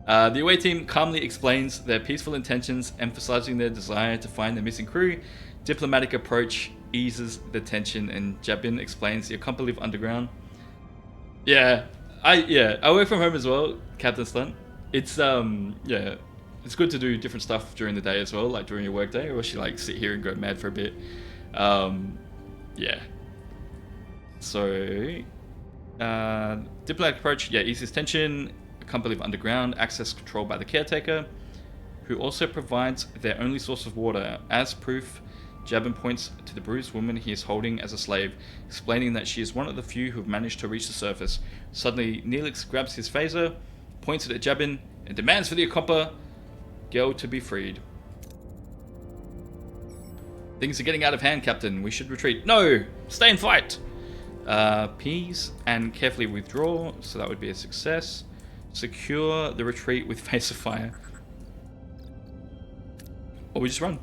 S1: The away team calmly explains their peaceful intentions, emphasizing their desire to find the missing crew. Diplomatic approach eases the tension, and Jabin explains the Acompa live underground. Yeah, I work from home as well, Captain Stunt. It's it's good to do different stuff during the day as well, like during your work day, or she like sit here and go mad for a bit. Yeah. So, diplomatic approach, yeah, eases tension. Acompa live underground, access controlled by the caretaker, who also provides their only source of water. As proof, Jabin points to the bruised woman he is holding as a slave, explaining that she is one of the few who have managed to reach the surface. Suddenly, Neelix grabs his phaser, points it at Jabin, and demands for the Acompa girl to be freed. Things are getting out of hand, Captain. We should retreat. No! Stay and fight! Pease and carefully withdraw, so that would be a success. Secure the retreat with phaser fire. Or we just run.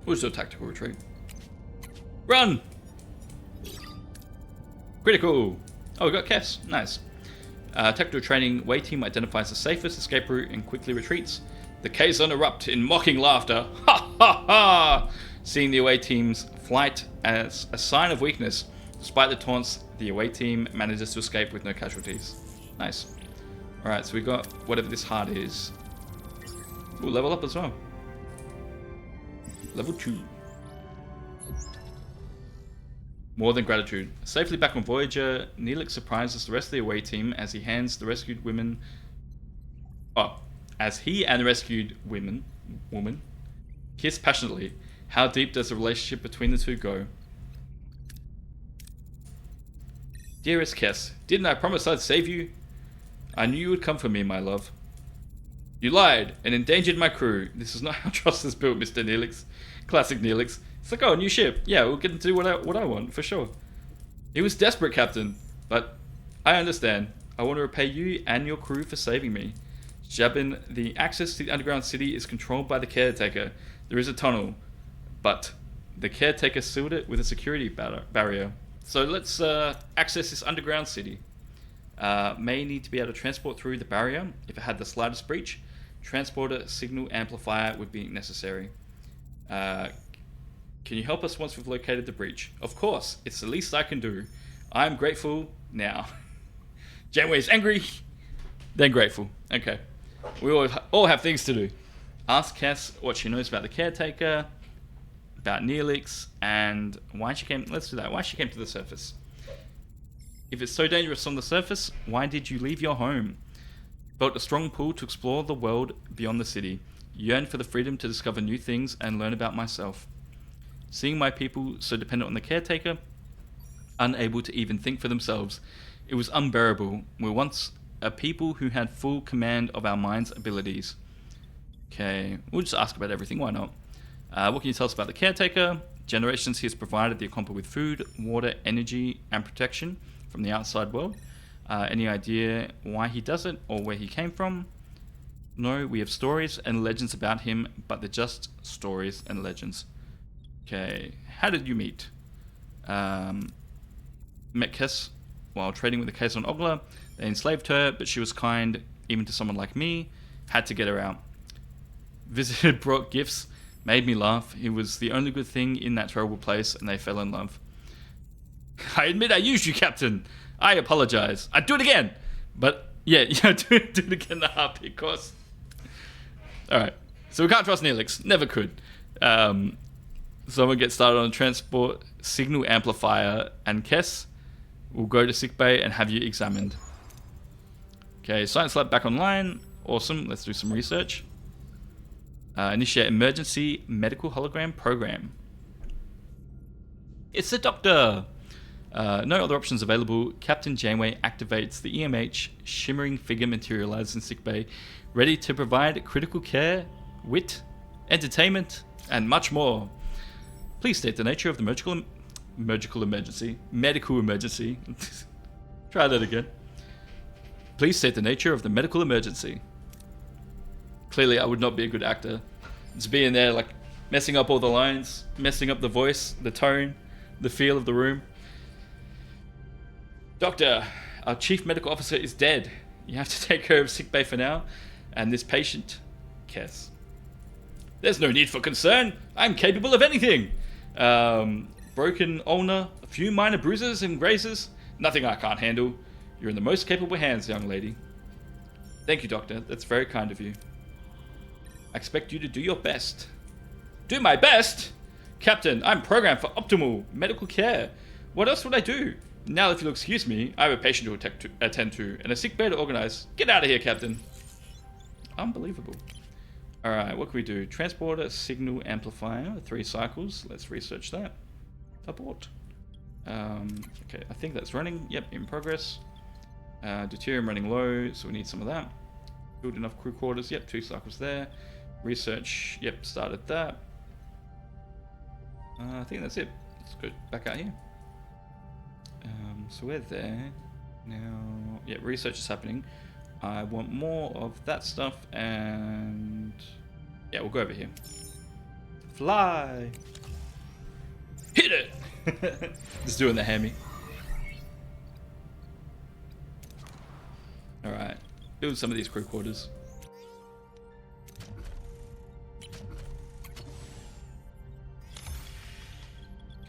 S1: We'll just do a tactical retreat. Run! Critical! Oh, we got Kess. Nice. Tactical training. Way team identifies the safest escape route and quickly retreats. The Kazon erupt in mocking laughter. Ha ha ha! Seeing the away team's flight as a sign of weakness. Despite the taunts, the away team manages to escape with no casualties. Nice. Alright, so we got whatever this heart is. We'll level up as well. Level 2. More than gratitude. Safely back on Voyager, Neelix surprises the rest of the away team as he hands the rescued women... As he and the rescued woman kiss passionately. How deep does the relationship between the two go? Dearest Kess, didn't I promise I'd save you? I knew you would come for me, my love. You lied and endangered my crew. This is not how trust is built, Mr. Neelix. Classic Neelix. It's like, oh, new ship. Yeah, we'll get to do what I want, for sure. He was desperate, Captain, but I understand. I want to repay you and your crew for saving me. Jabin, the access to the underground city is controlled by the caretaker. There is a tunnel, but the caretaker sealed it with a security barrier. So let's access this underground city. May need to be able to transport through the barrier. If it had the slightest breach, transporter signal amplifier would be necessary. Can you help us once we've located the breach? Of course, it's the least I can do. I'm grateful now. Janeway's angry, then grateful. Okay. We all have things to do. Ask Cass what she knows about the caretaker, about Neelix, and why she came... Let's do that. Why she came to the surface. If it's so dangerous on the surface, why did you leave your home? Felt a strong pull to explore the world beyond the city. Yearned for the freedom to discover new things and learn about myself. Seeing my people so dependent on the caretaker, unable to even think for themselves, it was unbearable. We were once a people who had full command of our mind's abilities. Okay, we'll just ask about everything, why not? What can you tell us about the caretaker? Generations he has provided the Acompa with food, water, energy, and protection from the outside world. Any idea why he does it or where he came from? No, we have stories and legends about him, but they're just stories and legends. Okay, how did you meet? Met Kess while trading with the case on Ogla. They enslaved her, but she was kind, even to someone like me. Had to get her out. Visited, brought gifts, made me laugh. He was the only good thing in that terrible place, and they fell in love. I admit I used you, Captain. I apologize. I'd do it again. But, yeah, do it again the heartbeat course. Alright, so we can't trust Neelix. Never could. Someone get started on a transport signal amplifier, and Kess will go to sickbay and have you examined. Okay, science lab back online. Awesome. Let's do some research. Initiate emergency medical hologram program. It's the doctor. No other options available. Captain Janeway activates the EMH. Shimmering figure materializes in sickbay, ready to provide critical care, wit, entertainment, and much more. Please state the nature of the medical emergency. Try that again. Please state the nature of the medical emergency. Clearly, I would not be a good actor. Just being there, like, messing up all the lines, messing up the voice, the tone, the feel of the room. Doctor, our chief medical officer is dead. You have to take care of sick bay for now, and this patient, Kess. There's no need for concern. I'm capable of anything. Broken ulnar, a few minor bruises and grazes. Nothing I can't handle. You're in the most capable hands, young lady. Thank you, Doctor. That's very kind of you. I expect you to do your best. Do my best? Captain, I'm programmed for optimal medical care. What else would I do? Now, if you'll excuse me, I have a patient to attend to and a sick bay to organize. Get out of here, Captain. Unbelievable. Alright, what can we do? Transporter, signal amplifier, 3 cycles. Let's research that. Abort. Okay, I think that's running. Yep, in progress. Deuterium running low, so we need some of that. Build enough crew quarters. Yep, 2 cycles there. Research. Yep, started that. I think that's it. Let's go back out here. So we're there. Now, yeah, research is happening. I want more of that stuff, and yeah, we'll go over here. Fly! Hit it! Just doing the hammy. Alright, build some of these crew quarters.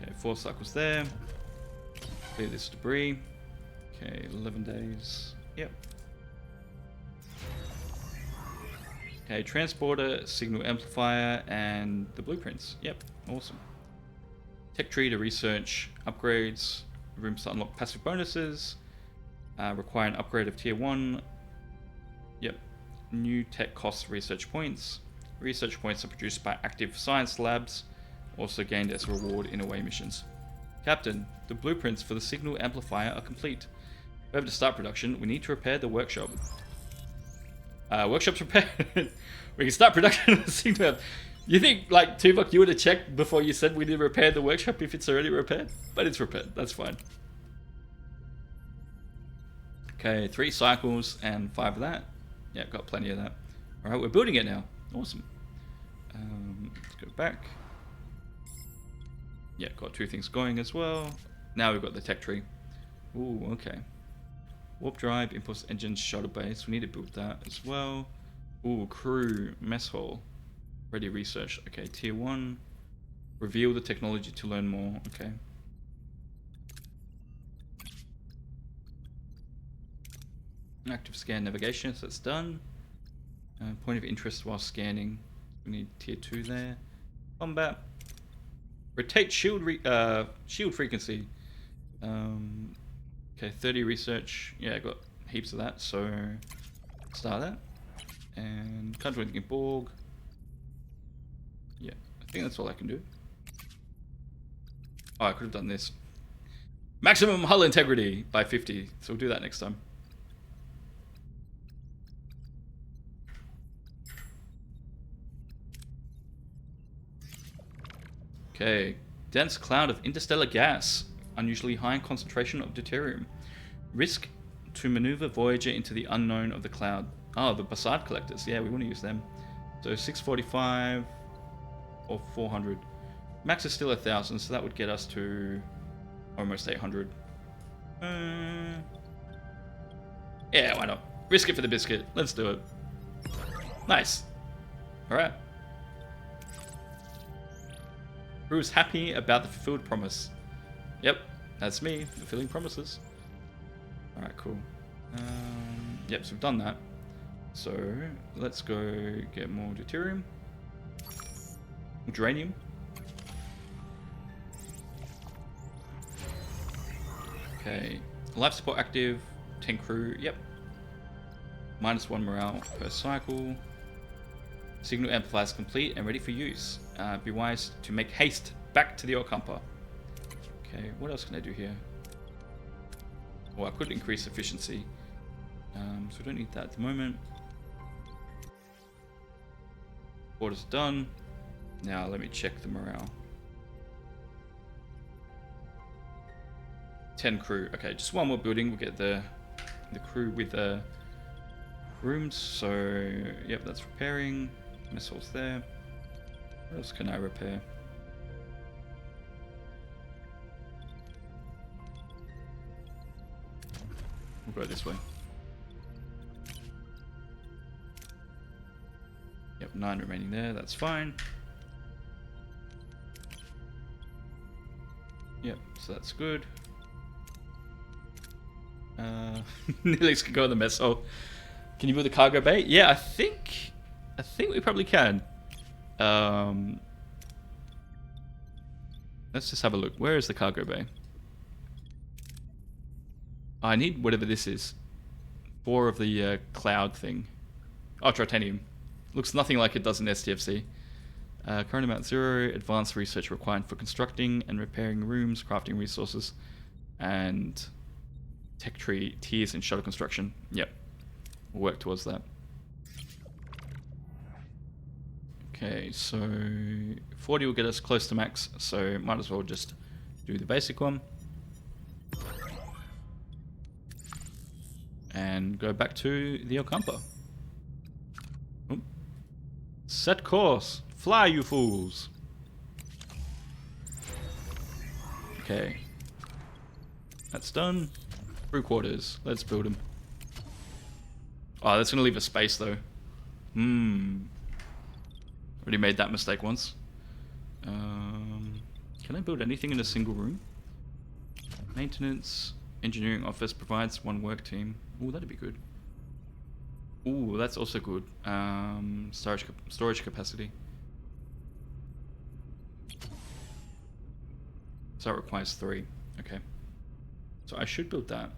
S1: Okay, 4 cycles there. Clear this debris. Okay, 11 days. Yep. Okay, transporter, signal amplifier, and the blueprints. Yep, awesome. Tech tree to research upgrades, rooms to unlock passive bonuses, require an upgrade of tier 1. Yep. New tech costs research points. Research points are produced by active science labs, also gained as a reward in away missions. Captain, the blueprints for the signal amplifier are complete. However, to start production, we need to repair the workshop. Workshop's repaired. We can start production of the signal. You think, like, Tuvok, you would have checked before you said we need to repair the workshop if it's already repaired? But it's repaired. That's fine. Okay, 3 cycles and 5 of that. Yeah, got plenty of that. Alright, we're building it now. Awesome. Let's go back. Yeah, got 2 things going as well. Now we've got the tech tree. Ooh, okay. Warp drive, impulse engine, shuttle base. We need to build that as well. Ooh, crew, mess hall. Ready research. Okay, tier 1. Reveal the technology to learn more. Okay. Active scan navigation, so that's done. Point of interest while scanning. We need tier 2 there. Combat. Rotate shield shield frequency. Okay, 30 research. Yeah, I got heaps of that, so start that. And can't do anything in Borg. Yeah, I think that's all I can do. Oh, I could have done this. Maximum hull integrity by 50, so we'll do that next time. Okay, dense cloud of interstellar gas. Unusually high concentration of deuterium. Risk to maneuver Voyager into the unknown of the cloud. Oh, the Bassard collectors. Yeah, we want to use them. So 645 or 400. Max is still 1,000, so that would get us to almost 800. Yeah, why not? Risk it for the biscuit. Let's do it. Nice. Alright. Crew's happy about the fulfilled promise. Yep, that's me, fulfilling promises. Alright, cool. Yep, so we've done that. So, let's go get more deuterium. Uranium. Okay, life support active, 10 crew, yep. -1 morale per cycle. Signal amplifiers complete and ready for use. Be wise to make haste back to the Ocampa. Okay, what else can I do here? Well, I could increase efficiency. So we don't need that at the moment. Order's done. Now let me check the morale. 10 crew. Okay, just one more building. We'll get the the crew with rooms. So, yep, that's repairing. Missiles there. What else can I repair? We'll go this way. Yep, 9 remaining there. That's fine. Yep, so that's good. Neelix can go in the mess hall. Can you build the cargo bay? Yeah, I think we probably can. Let's just have a look. Where is the cargo bay? Oh, I need whatever this is. 4 of the cloud thing. Oh, titanium. Looks nothing like it does in STFC. Current amount 0. Advanced research required for constructing and repairing rooms, crafting resources, and tech tree tiers in shuttle construction. Yep. We'll work towards that. Okay, so 40 will get us close to max, so might as well just do the basic one. And go back to the Ocampa. Oop. Set course. Fly, you fools. Okay. That's done. Crew quarters. Let's build them. Oh, that's going to leave a space, though. Already made that mistake once. Can I build anything in a single room? Maintenance. Engineering office provides 1 work team. Ooh, that'd be good. Ooh, that's also good. Storage capacity. So it requires 3. Okay. So I should build that.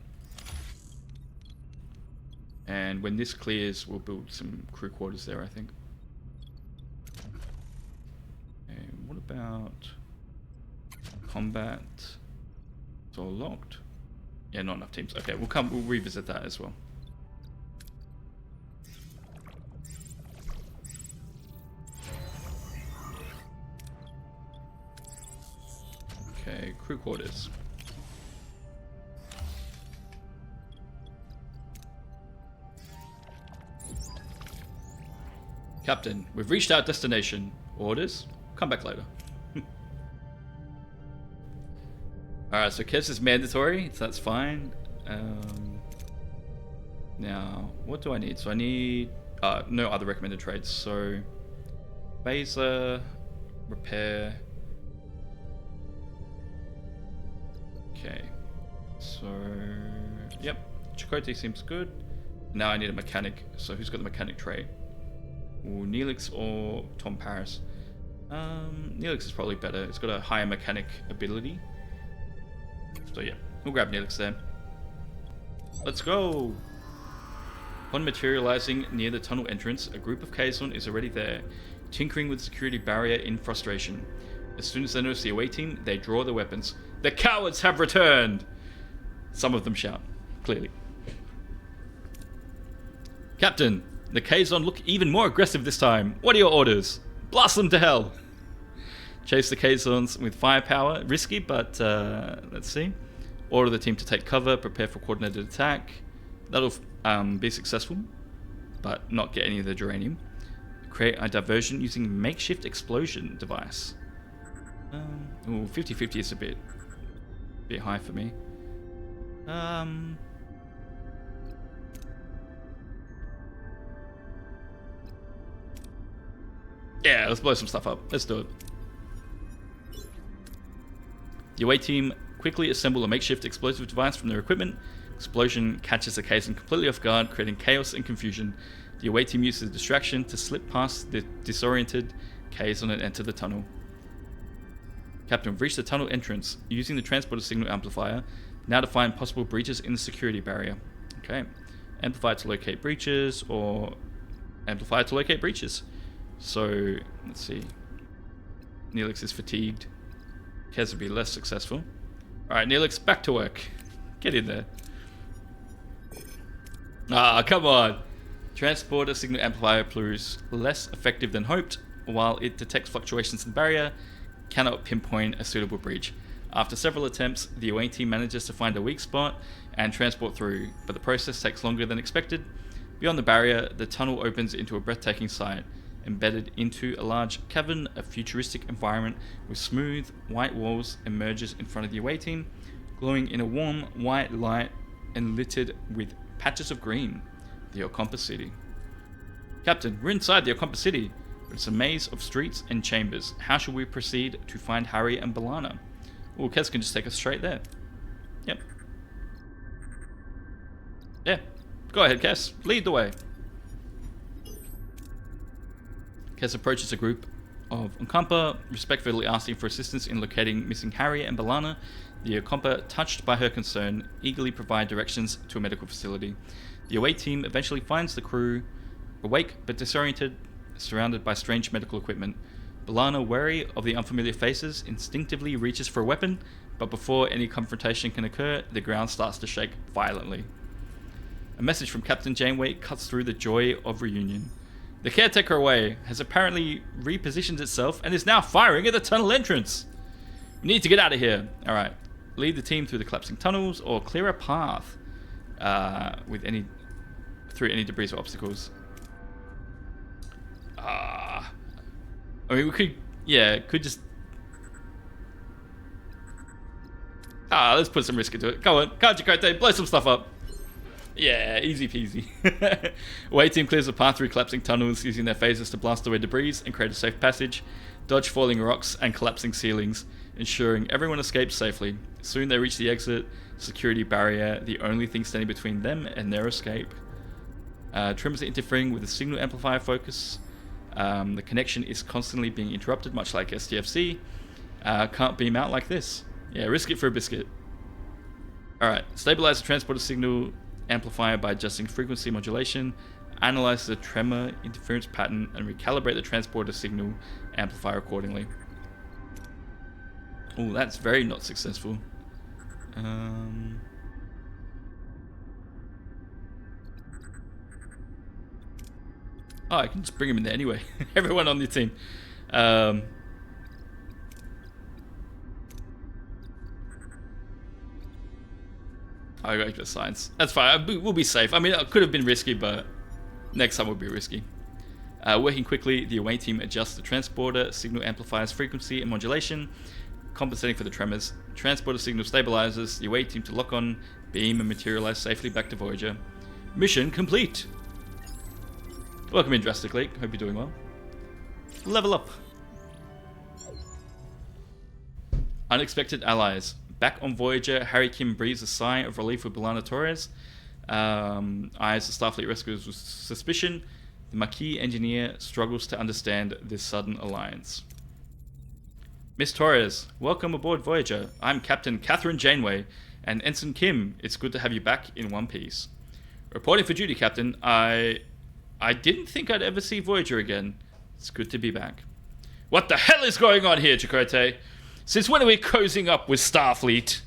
S1: And when this clears, we'll build some crew quarters there, I think. And what about combat? It's all locked. Yeah, not enough teams. Okay, we'll revisit that as well. Okay, crew quarters. Captain, we've reached our destination. Orders? Come back later. Alright, so Kes is mandatory, so that's fine. Now, what do I need? So I need no other recommended trades. So, Phaser, repair. Okay, so, yep, Chakotay seems good. Now I need a mechanic, so who's got the mechanic trait? Ooh, Neelix or Tom Paris? Neelix is probably better. It's got a higher mechanic ability. So yeah, we'll grab Neelix there. Let's go! Upon materializing near the tunnel entrance, a group of Kazon is already there, tinkering with the security barrier in frustration. As soon as they notice the away team, they draw their weapons. The cowards have returned! Some of them shout, clearly. Captain, the Kazon look even more aggressive this time. What are your orders? Blast them to hell! Chase the Kazons with firepower. Risky, but let's see. Order the team to take cover, prepare for coordinated attack. That'll be successful, but not get any of the geranium. Create a diversion using makeshift explosion device. Ooh, 50-50 is a bit high for me. Yeah, let's blow some stuff up. Let's do it. The away team quickly assemble a makeshift explosive device from their equipment. Explosion catches the Kazon completely off guard, creating chaos and confusion. The away team uses the distraction to slip past the disoriented Kazon and enter the tunnel. Captain, we've reached the tunnel entrance. Using the transporter signal amplifier, now to find possible breaches in the security barrier. Okay. Amplifier to locate breaches, or amplifier to locate breaches. So, let's see. Neelix is fatigued. Kez will be less successful. Alright, Neelix, back to work. Get in there. Ah, come on! Transporter signal amplifier proves less effective than hoped. While it detects fluctuations in the barrier, cannot pinpoint a suitable breach. After several attempts, the away team manages to find a weak spot and transport through, but the process takes longer than expected. Beyond the barrier, the tunnel opens into a breathtaking sight. Embedded into a large cavern, a futuristic environment with smooth, white walls emerges in front of the away team, glowing in a warm, white light and littered with patches of green. The Okompa City. Captain, we're inside the Okompa City. It's a maze of streets and chambers. How should we proceed to find Harry and B'Elanna? Well, Kes can just take us straight there. Yep. Yeah. Go ahead, Kes. Lead the way. Kes approaches a group of Okompa, respectfully asking for assistance in locating missing Harry and B'Elanna. The Okompa, touched by her concern, eagerly provide directions to a medical facility. The away team eventually finds the crew, awake but disoriented, surrounded by strange medical equipment. B'Elanna, wary of the unfamiliar faces, instinctively reaches for a weapon, but before any confrontation can occur, the ground starts to shake violently. A message from Captain Janeway cuts through the joy of reunion. The caretaker away has apparently repositioned itself and is now firing at the tunnel entrance. We need to get out of here. Alright. Lead the team through the collapsing tunnels or clear a path through any debris or obstacles. I mean, we could just... let's put some risk into it. Go on, Chakotay, blow some stuff up. Yeah, easy peasy. Away team clears the path through collapsing tunnels using their phasers to blast away debris and create a safe passage, dodge falling rocks and collapsing ceilings, ensuring everyone escapes safely. Soon they reach the exit security barrier, the only thing standing between them and their escape. Tremors are interfering with the signal amplifier focus. The connection is constantly being interrupted, much like STFC. Can't beam out like this. Yeah, risk it for a biscuit. Alright, stabilize the transporter signal amplifier by adjusting frequency modulation, analyze the tremor interference pattern, and recalibrate the transporter signal amplifier accordingly. Oh, that's very not successful. I can just bring him in there anyway. Everyone on the team. I got the science. That's fine. We'll be safe. I mean, it could have been risky, but next time will be risky. Working quickly, the away team adjusts the transporter signal amplifier's frequency and modulation, compensating for the tremors. Transporter signal stabilizes the away team to lock on, beam, and materialize safely back to Voyager. Mission complete. Welcome in, Drastic League. Hope you're doing well. Level up. Unexpected allies. Back on Voyager, Harry Kim breathes a sigh of relief with B'Elanna Torres. Eyes the Starfleet rescuers with suspicion. The Maquis engineer struggles to understand this sudden alliance. Miss Torres, welcome aboard Voyager. I'm Captain Catherine Janeway and Ensign Kim. It's good to have you back in one piece. Reporting for duty, Captain. I didn't think I'd ever see Voyager again. It's good to be back. What the hell is going on here, Chakotay? Since when are we cozying up with Starfleet?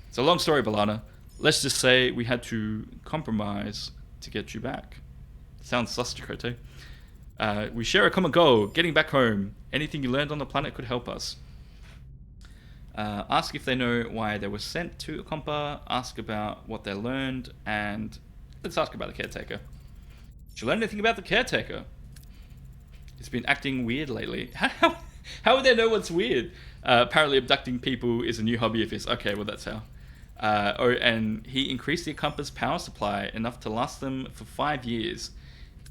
S1: It's a long story, B'Elanna. Let's just say we had to compromise to get you back. Sounds sus, Chakotay. We share a common goal, getting back home. Anything you learned on the planet could help us. Ask if they know why they were sent to Okompa. Ask about what they learned. And let's ask about the caretaker. Did you learn anything about the caretaker? It's been acting weird lately. How would they know what's weird? Apparently abducting people is a new hobby of his. Okay, well that's how. And he increased the Okompa's power supply enough to last them for 5 years.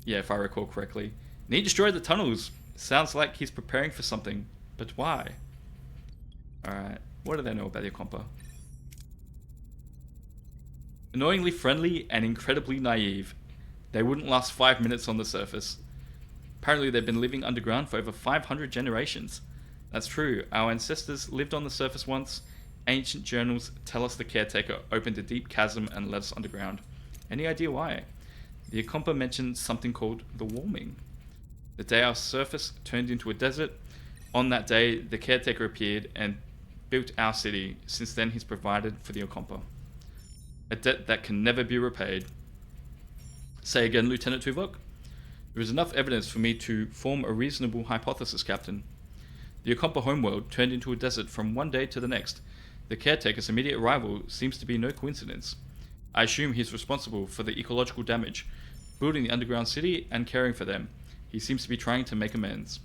S1: Yeah, if I recall correctly. And he destroyed the tunnels. Sounds like he's preparing for something. But why? Alright, what do they know about the Okompa? Annoyingly friendly and incredibly naive. They wouldn't last 5 minutes on the surface. Apparently they've been living underground for over 500 generations. That's true, our ancestors lived on the surface once. Ancient journals tell us the caretaker opened a deep chasm and led us underground. Any idea why? The Okompa mentioned something called the warming. The day our surface turned into a desert, on that day the caretaker appeared and built our city. Since then he's provided for the Okompa. A debt that can never be repaid. Say again, Lieutenant Tuvok? There is enough evidence for me to form a reasonable hypothesis, Captain. The Okompa homeworld turned into a desert from one day to the next. The caretaker's immediate arrival seems to be no coincidence. I assume he's responsible for the ecological damage, building the underground city and caring for them. He seems to be trying to make amends.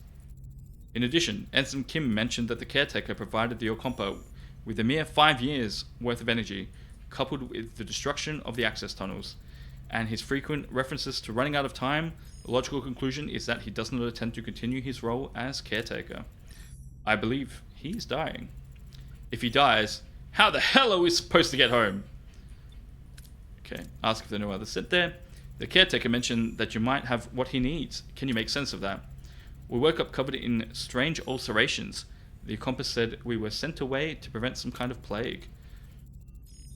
S1: In addition, Ensign Kim mentioned that the caretaker provided the Okompa with a mere 5 years worth of energy, coupled with the destruction of the access tunnels, and his frequent references to running out of time. The logical conclusion is that he does not intend to continue his role as caretaker. I believe he's dying. If he dies, how the hell are we supposed to get home? Okay, ask if there are no others sit there. The caretaker mentioned that you might have what he needs. Can you make sense of that? We woke up covered in strange ulcerations. The compass said we were sent away to prevent some kind of plague.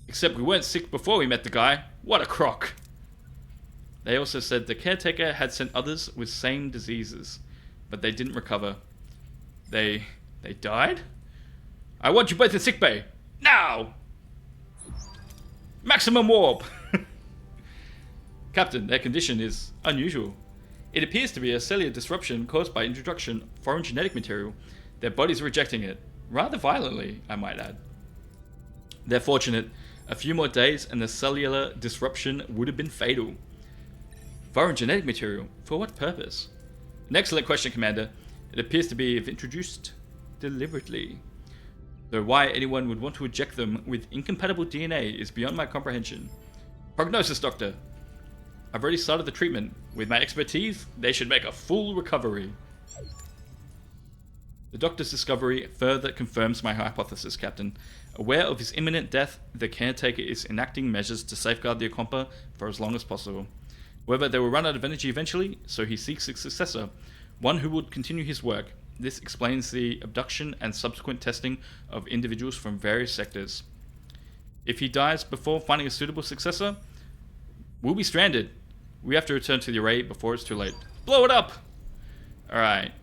S1: Except we weren't sick before we met the guy. What a crock. They also said the caretaker had sent others with same diseases, but they didn't recover. They died? I want you both in sickbay. Now! Maximum warp! Captain, their condition is unusual. It appears to be a cellular disruption caused by introduction of foreign genetic material. Their bodies are rejecting it. Rather violently, I might add. They're fortunate. A few more days and the cellular disruption would have been fatal. Foreign genetic material? For what purpose? An excellent question, Commander. It appears to be introduced deliberately. Though why anyone would want to eject them with incompatible DNA is beyond my comprehension. Prognosis, Doctor. I've already started the treatment. With my expertise, they should make a full recovery. The Doctor's discovery further confirms my hypothesis, Captain. Aware of his imminent death, the caretaker is enacting measures to safeguard the Okompa for as long as possible. However, they will run out of energy eventually, so he seeks a successor, one who would continue his work. This explains the abduction and subsequent testing of individuals from various sectors. If he dies before finding a suitable successor, we'll be stranded. We have to return to the array before it's too late. Blow it up! Alright.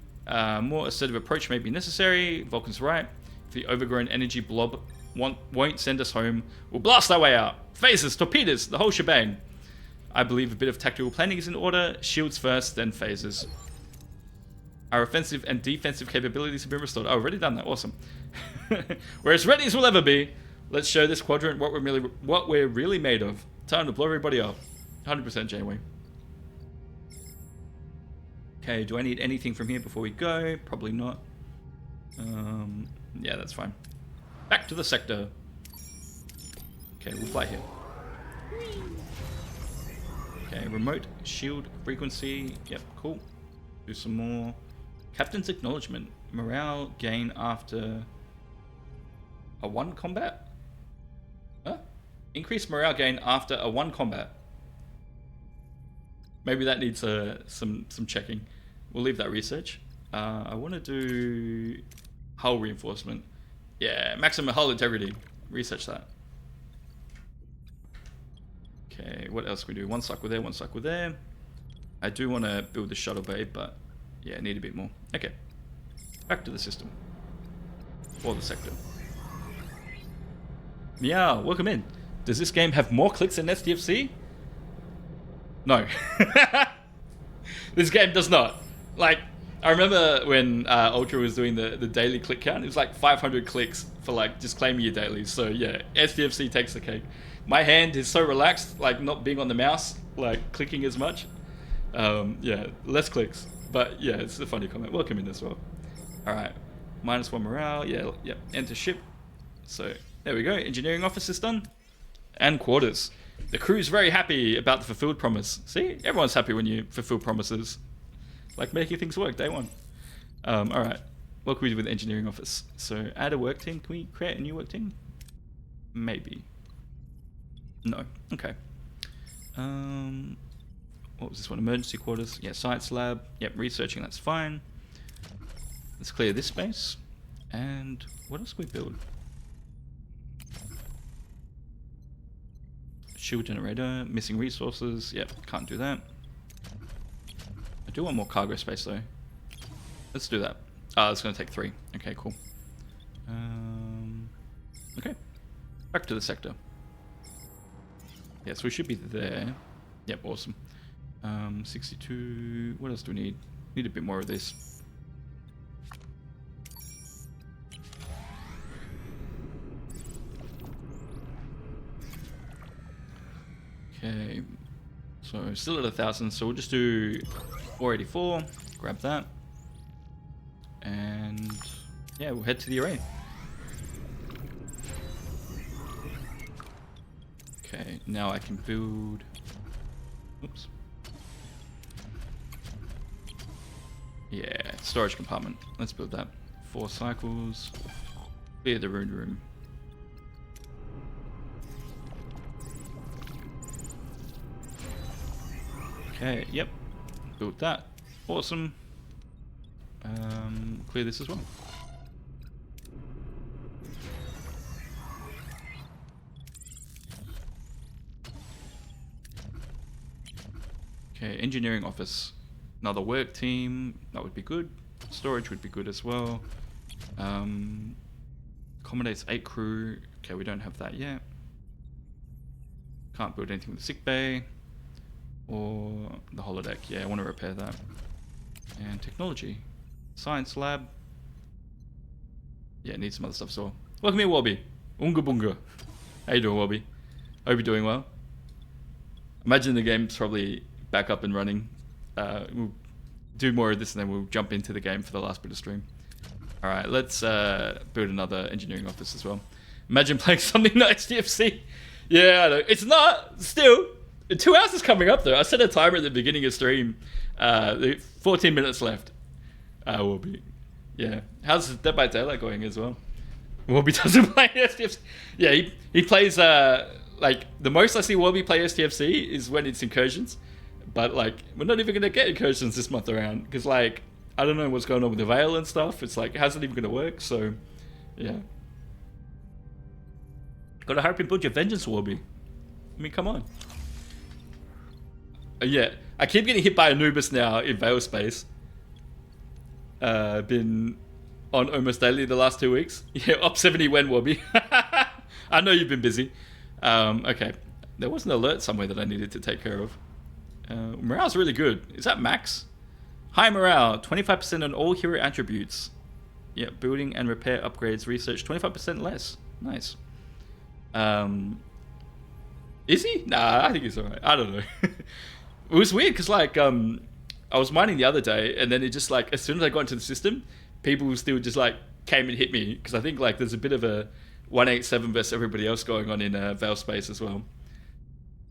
S1: More assertive approach may be necessary. Vulcan's right. If the overgrown energy blob won't send us home, we'll blast our way out. Phasers, torpedoes, the whole shebang. I believe a bit of tactical planning is in order. Shields first, then phasers. Our offensive and defensive capabilities have been restored. Oh, I've already done that. Awesome. We're as ready as we'll ever be. Let's show this quadrant what we're really made of. Time to blow everybody up. 100% Janeway. Okay, do I need anything from here before we go? Probably not. Yeah, that's fine. Back to the sector. Okay, we'll fly here. Okay, remote shield frequency. Yep, cool. Do some more. Captain's acknowledgement. Morale gain after a 1 combat? Huh? Increased morale gain after a 1 combat. Maybe that needs some checking. We'll leave that research. I want to do hull reinforcement. Yeah, maximum hull integrity. Research that. Okay, what else can we do? One cycle there, one cycle there. I do want to build the shuttle bay, but yeah, I need a bit more. Okay, back to the system. Or the sector. Meow, welcome in. Does this game have more clicks than SDFC? No. This game does not. Like, I remember when Ultra was doing the daily click count, it was like 500 clicks for like just claiming your dailies. So yeah, SDFC takes the cake. My hand is so relaxed, like not being on the mouse, like clicking as much. Yeah, less clicks. But yeah, it's a funny comment. Welcome in as well. Alright, -1 morale. Yeah, yep. Enter ship. So there we go. Engineering office is done. And quarters. The crew's very happy about the fulfilled promise. See, everyone's happy when you fulfill promises. Like making things work, day one. Alright, what can we do with the engineering office? So add a work team. Can we create a new work team? Maybe. No. Okay. What was this one? Emergency quarters. Yeah, science lab. Yep, researching, that's fine. Let's clear this space. And what else can we build? Shield generator, missing resources. Yep, can't do that. I do want more cargo space though. Let's do that. It's going to take 3. Okay, cool. Okay, back to the sector. Yeah, so we should be there. Yep, awesome. 62. What else do we need? Need a bit more of this. Okay, so still at 1,000, so we'll just do 484, grab that, and yeah, we'll head to the array. Okay, now I can build, oops. Yeah, storage compartment, let's build that. 4 cycles, clear the rune room. Okay, yep, built that, awesome. Clear this as well. Okay, engineering office, another work team, that would be good. Storage would be good as well. Accommodates 8 crew, okay, we don't have that yet. Can't build anything with the sick bay. Or the holodeck, yeah, I want to repair that. And technology, science lab. Yeah, need some other stuff as well. Welcome here, Wobby. Unga bunga. How you doing, Wobby? Hope you're doing well. Imagine the game's probably back up and running. We'll do more of this and then we'll jump into the game for the last bit of stream. Alright, let's build another engineering office as well. Imagine playing something like STFC. Yeah, I know. It's not, still. 2 hours is coming up though. I set a timer at the beginning of stream. 14 minutes left. Will be. Yeah. How's Dead by Daylight going as well? Warby doesn't play STFC. Yeah, he plays like the most I see Warby play STFC is when it's incursions. But like we're not even gonna get incursions this month around because like I don't know what's going on with the Veil and stuff. It's like how's it even gonna work? So yeah. Gotta hurry up and build your vengeance, Warby. I mean, come on. Yeah, I keep getting hit by Anubis now in Veil space. Been on almost daily the last 2 weeks. Yeah, up 70 when, Wobby. I know you've been busy. Okay, there was an alert somewhere that I needed to take care of. Morale's really good. Is that max? High morale, 25% on all hero attributes. Yeah, building and repair upgrades, research, 25% less. Nice. Is he? Nah, I think he's alright. I don't know. It was weird because like I was mining the other day and then it just like as soon as I got into the system, people still just like came and hit me because I think like there's a bit of a 187 versus everybody else going on in Veil space as well.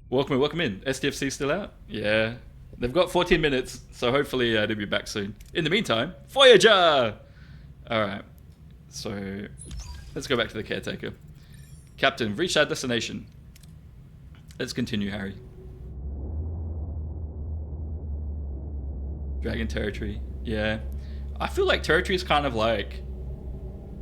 S1: Welcome in. STFC still out? Yeah. They've got 14 minutes, so hopefully they'll be back soon. In the meantime, Voyager! Alright. So let's go back to the caretaker. Captain, we've reached our destination. Let's continue, Harry. Dragon territory, yeah. I feel like territory is kind of like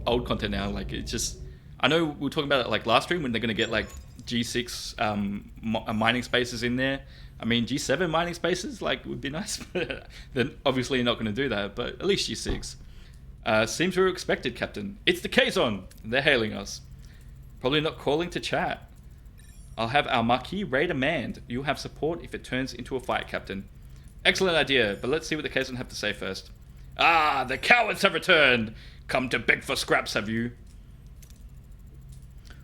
S1: old content now. Like it's just, I know we were talking about it like last stream when they're gonna get like G6 mining spaces in there. I mean G7 mining spaces like would be nice, but then obviously you're not gonna do that. But at least G6. Seems we were expected, Captain. It's the Kazon. They're hailing us. Probably not calling to chat. I'll have our Marquis raid a manned. You'll have support if it turns into a fight, Captain. Excellent idea, but let's see what the Kazon have to say first. Ah, the cowards have returned. Come to beg for scraps, have you?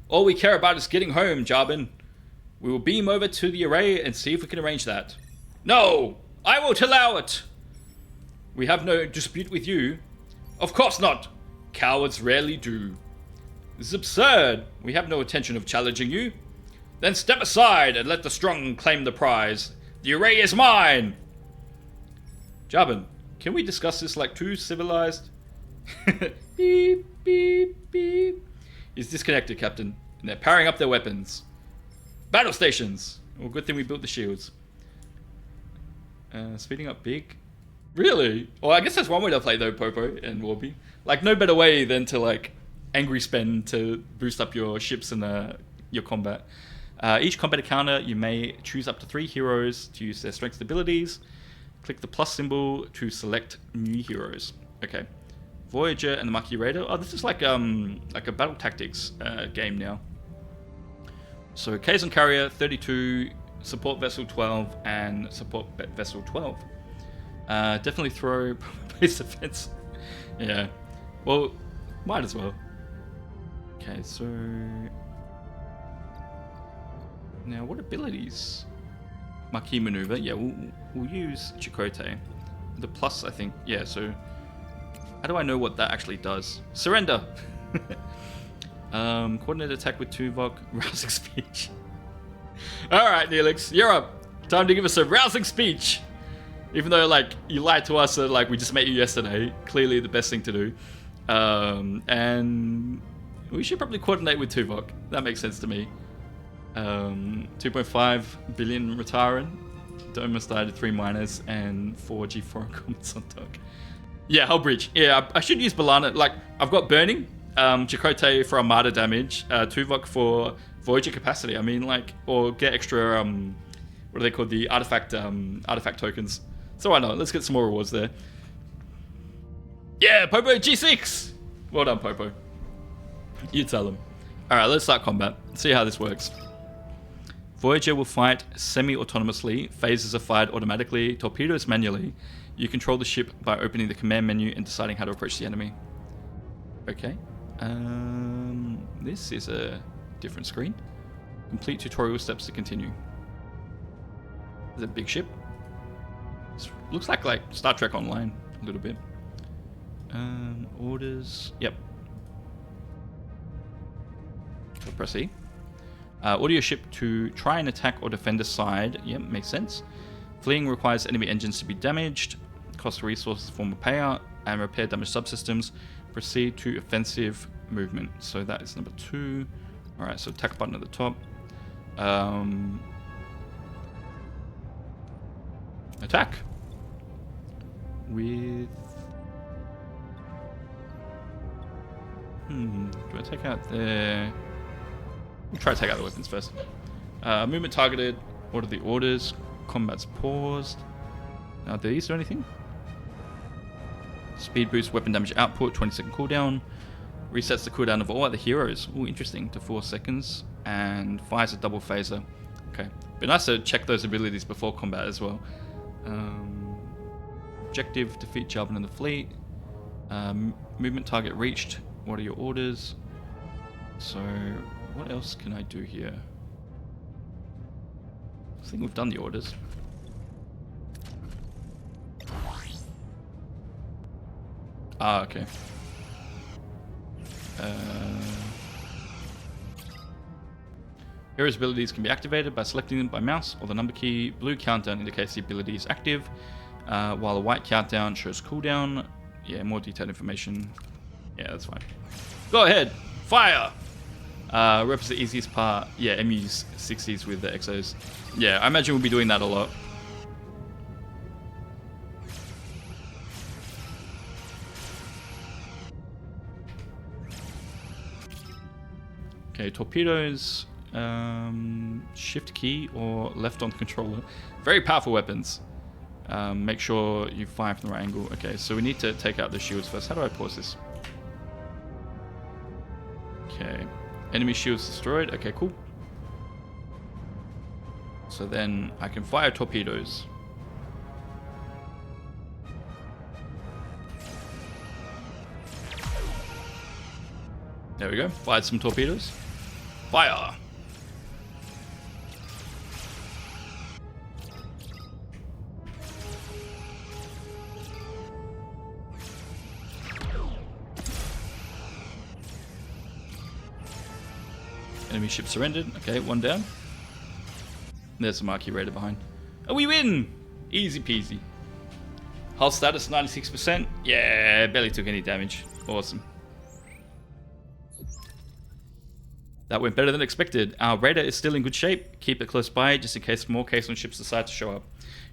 S1: All we care about is getting home, Jarbin. We will beam over to the array and see if we can arrange that. No! I won't allow it! We have no dispute with you. Of course not. Cowards rarely do. This is absurd. We have no intention of challenging you. Then step aside and let the strong claim the prize. The array is mine! Jarbin, can we discuss this like two civilized? Beep, beep, beep. He's disconnected, Captain, and they're powering up their weapons. Battle stations! Well, good thing we built the shields. Speeding up big. Really? Well, I guess that's one way to play though, Popo and Warby. Like, no better way than to like angry spend to boost up your ships and your combat. Each combat encounter, you may choose up to 3 heroes to use their strength abilities. Click the plus symbol to select new heroes. Okay. Voyager and the Marquis Raider. Oh, this is like a battle tactics game now. So Kazon Carrier 32, support vessel 12, and support vessel 12. Definitely throw base defense. Yeah. Well, might as well. Okay, so now what abilities? Marquee maneuver. Yeah, we'll use Chakotay. The plus, I think. Yeah, so how do I know what that actually does? Surrender! Coordinated attack with Tuvok. Rousing speech. Alright, Neelix, you're up. Time to give us a rousing speech. Even though, like, you lied to us that, like, we just met you yesterday. Clearly the best thing to do. And we should probably coordinate with Tuvok. That makes sense to me. 2.5 billion Rataran. Domus died 3 miners and 4 G4 comments on dock. Yeah, hull breach. Yeah, I should use Balana. Like, I've got burning, Chakotay for Armada damage, Tuvok for Voyager capacity. I mean, like, or get extra, what are they called? The artifact tokens. So why not? Let's get some more rewards there. Yeah, Popo G6! Well done, Popo. You tell them. Alright, let's start combat. See how this works. Voyager will fight semi-autonomously. Phasers are fired automatically. Torpedoes manually. You control the ship by opening the command menu and deciding how to approach the enemy. Okay. This is a different screen. Complete tutorial steps to continue. Is it a big ship? This looks like Star Trek Online a little bit. Orders. Yep. So press E. Order your ship to try and attack or defend a side. Yep, makes sense. Fleeing requires enemy engines to be damaged. Cost resources form a payout. And repair damaged subsystems. Proceed to offensive movement. So that is number 2. Alright, so attack button at the top. Attack. With... do I take out the... We'll try to take out the weapons first. Movement targeted. Order the orders. Combat's paused. Now, do these do anything? Speed boost, weapon damage output, 20-second cooldown. Resets the cooldown of all other heroes. Ooh, interesting. To 4 seconds. And fires a double phaser. Okay. Be nice to check those abilities before combat as well. Objective, defeat Jarvan and the fleet. Movement target reached. What are your orders? So, what else can I do here? I think we've done the orders. Ah, okay. Heroes' abilities can be activated by selecting them by mouse or the number key. Blue countdown indicates the ability is active, while the white countdown shows cooldown. Yeah, more detailed information. Yeah, that's fine. Go ahead, fire! Rep's the easiest part. Yeah, MU's 60s with the exos. Yeah, I imagine we'll be doing that a lot. Okay, torpedoes, shift key or left on the controller. Very powerful weapons. Make sure you fire from the right angle. Okay, so we need to take out the shields first. How do I pause this? Okay, enemy shields destroyed. Okay, cool. So then I can fire torpedoes. There we go, fired some torpedoes. Fire! Enemy ship surrendered. Okay, 1 down. There's the Marquee Raider behind. Oh, we win! Easy peasy. Hull status 96%. Yeah, barely took any damage. Awesome. That went better than expected. Our Raider is still in good shape. Keep it close by just in case more Caisson ships decide to show up.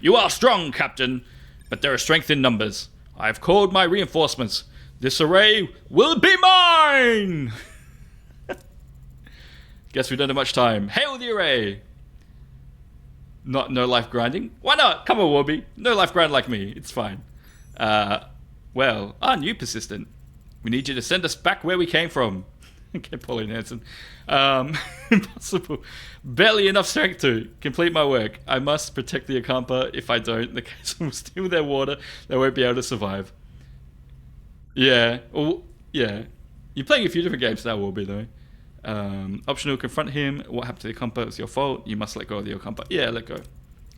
S1: You are strong, Captain, but there is strength in numbers. I have called my reinforcements. This array will be mine! Guess we don't have much time. Hail the array! No life grinding? Why not? Come on, Warby. No life grind like me. It's fine. Well, aren't you persistent? We need you to send us back where we came from. Okay, Pauline Hanson. Impossible. Barely enough strength to complete my work. I must protect the Akampa. If I don't, the Caisson will steal their water. They won't be able to survive. Yeah. Well, yeah. You're playing a few different games now, Warby, though. Optional, confront him. What happened to the Akampa? It's your fault. You must let go of the Akampa. Yeah, let go.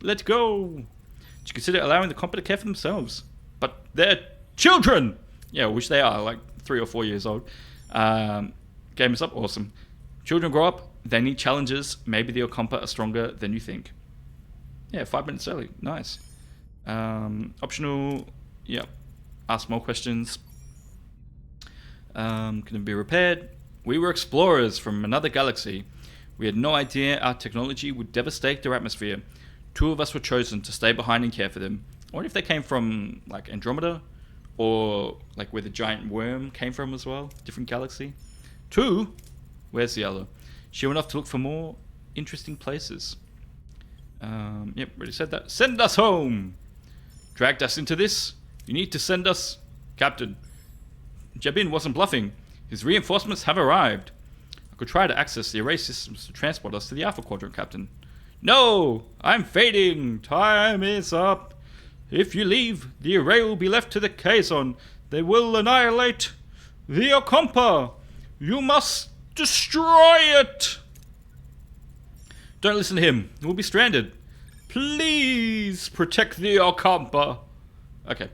S1: Let's go. Did you consider allowing the compa to care for themselves? But they're children. Yeah, which they are, like 3 or 4 years old. Game is up. Awesome. Children grow up. They need challenges. Maybe the compa are stronger than you think. Yeah, 5 minutes early. Nice. Optional. Yeah. Ask more questions. Can it be repaired? We were explorers from another galaxy. We had no idea our technology would devastate their atmosphere. 2 of us were chosen to stay behind and care for them. I wonder if they came from like Andromeda, or like where the giant worm came from as well. Different galaxy. 2. Where's the other? She went off to look for more interesting places. Yep, already said that. Send us home. Dragged us into this. You need to send us, Captain. Jabin wasn't bluffing. His reinforcements have arrived. I could try to access the array systems to transport us to the Alpha Quadrant, Captain. No! I'm fading! Time is up! If you leave, the array will be left to the Kazon. They will annihilate the Ocampa! You must destroy it! Don't listen to him. We'll be stranded. Please protect the Ocampa. Okay.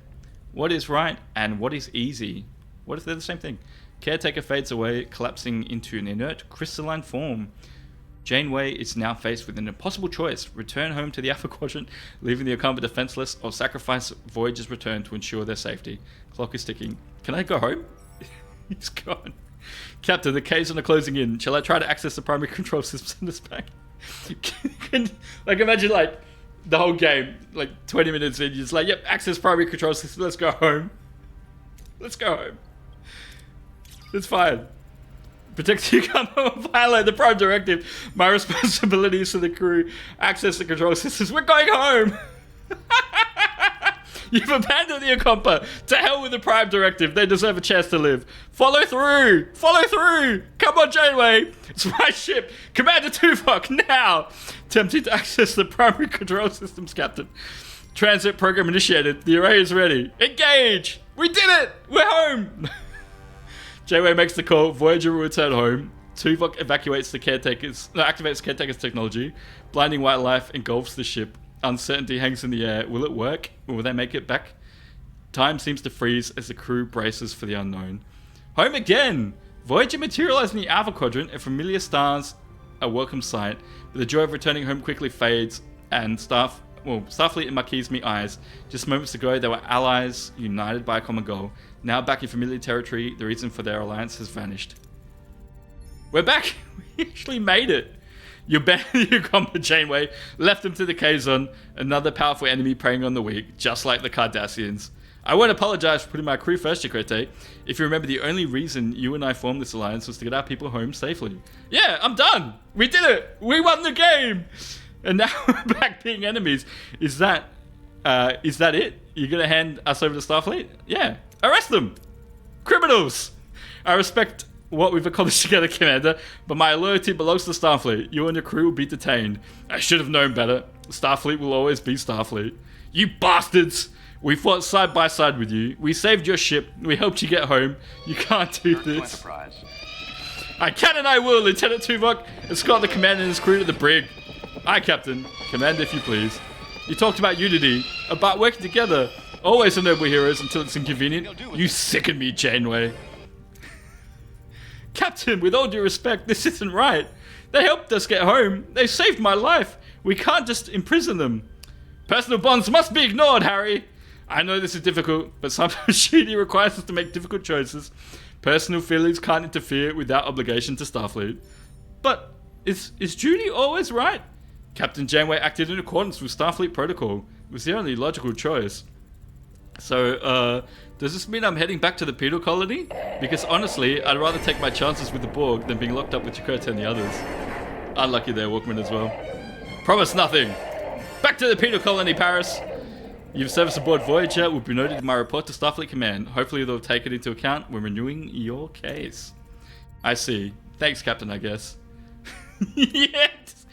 S1: What is right and what is easy? What if they're the same thing? Caretaker fades away, collapsing into an inert crystalline form. Janeway is now faced with an impossible choice. Return home to the Alpha Quadrant, leaving the Ocampa defenseless, or sacrifice Voyager's return to ensure their safety. Clock is ticking. Can I go home? He's gone. Captain, the Kazon are closing in. Shall I try to access the primary control systems in this back? Like, imagine, like, the whole game, like, 20 minutes in, you're just like, yep, access primary control system, let's go home. Let's go home. It's fine. Protect the Ocampa, violate the Prime Directive. My responsibilities to the crew. Access the control systems. We're going home! You've abandoned the Ocampa. To hell with the Prime Directive. They deserve a chance to live. Follow through! Follow through! Come on, Janeway! It's my ship! Commander Tuvok, now! Tempting to access the primary control systems, Captain. Transit program initiated. The array is ready. Engage! We did it! We're home! Janeway makes the call. Voyager will return home. Tuvok activates the caretaker's technology. Blinding white light engulfs the ship. Uncertainty hangs in the air. Will it work? Will they make it back? Time seems to freeze as the crew braces for the unknown. Home again! Voyager materialized in the Alpha Quadrant, and familiar stars a welcome sight. But the joy of returning home quickly fades, and Starfleet and Marquis meet eyes. Just moments ago, they were allies, united by a common goal. Now back in familiar territory, the reason for their alliance has vanished. We're back! We actually made it! You abandoned your Ocampa, Janeway, left them to the Kazon, another powerful enemy preying on the weak, just like the Cardassians. I won't apologize for putting my crew first, Chakotay. If you remember, the only reason you and I formed this alliance was to get our people home safely. Yeah, I'm done! We did it! We won the game! And now we're back being enemies. Is that it? You're gonna hand us over to Starfleet? Yeah. Arrest them! Criminals! I respect what we've accomplished together, Commander, but my loyalty belongs to Starfleet. You and your crew will be detained. I should have known better. Starfleet will always be Starfleet. You bastards! We fought side by side with you. We saved your ship. We helped you get home. You can't do this. I can and I will, Lieutenant Tuvok. Escort the commander and his crew to the brig. Aye, Captain. Commander, if you please. You talked about unity, about working together. Always a noble heroes until it's inconvenient. You sicken me, Janeway. Captain, with all due respect, this isn't right. They helped us get home. They saved my life. We can't just imprison them. Personal bonds must be ignored, Harry. I know this is difficult, but sometimes duty requires us to make difficult choices. Personal feelings can't interfere without obligation to Starfleet. But is duty always right? Captain Janeway acted in accordance with Starfleet protocol. It was the only logical choice. So, does this mean I'm heading back to the penal colony? Because honestly, I'd rather take my chances with the Borg than being locked up with Chakotay and the others. Unlucky there, Walkman as well. Promise nothing! Back to the penal colony, Paris! You've service aboard Voyager will be noted in my report to Starfleet Command. Hopefully they'll take it into account when renewing your case. I see. Thanks, Captain, I guess. Yes!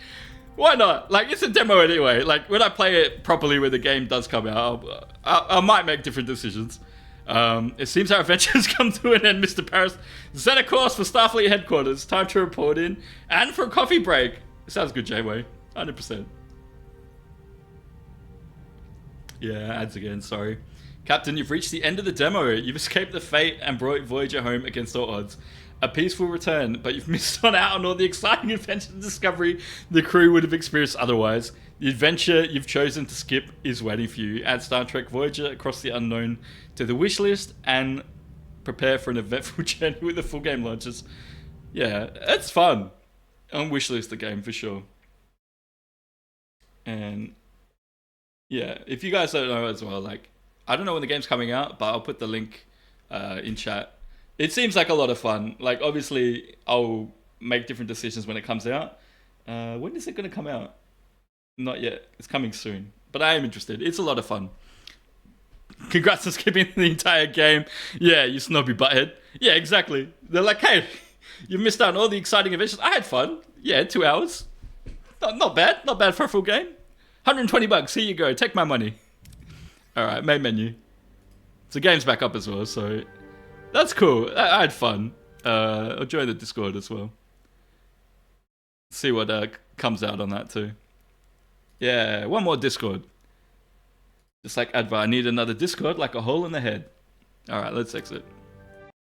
S1: Why not? Like, it's a demo anyway. Like, when I play it properly when the game does come out, I might make different decisions. It seems our adventures come to an end, Mr. Paris. Set a course for Starfleet headquarters. Time to report in. And for a coffee break. Sounds good, Janeway. 100%. Yeah, ads again, sorry. Captain, you've reached the end of the demo. You've escaped the fate and brought Voyager home against all odds. A peaceful return, but you've missed out on all the exciting adventure and discovery the crew would have experienced otherwise. The adventure you've chosen to skip is waiting for you. Add Star Trek Voyager Across the Unknown to the wish list and prepare for an eventful journey with the full game launches. Yeah, it's fun. On wishlist the game for sure. And yeah, if you guys don't know as well, like, I don't know when the game's coming out, but I'll put the link in chat. It seems like a lot of fun. Like, obviously, I'll make different decisions when it comes out. When is it going to come out? Not yet. It's coming soon. But I am interested. It's a lot of fun. Congrats on skipping the entire game. Yeah, you snobby butthead. Yeah, exactly. They're like, hey, you missed out on all the exciting adventures. I had fun. Yeah, 2 hours. Not bad. Not bad for a full game. $120. Here you go. Take my money. All right, main menu. So game's back up as well, so that's cool. I had fun. I'll join the Discord as well. See what comes out on that too. Yeah, one more Discord. Just like Adva, I need another Discord like a hole in the head. All right, let's exit.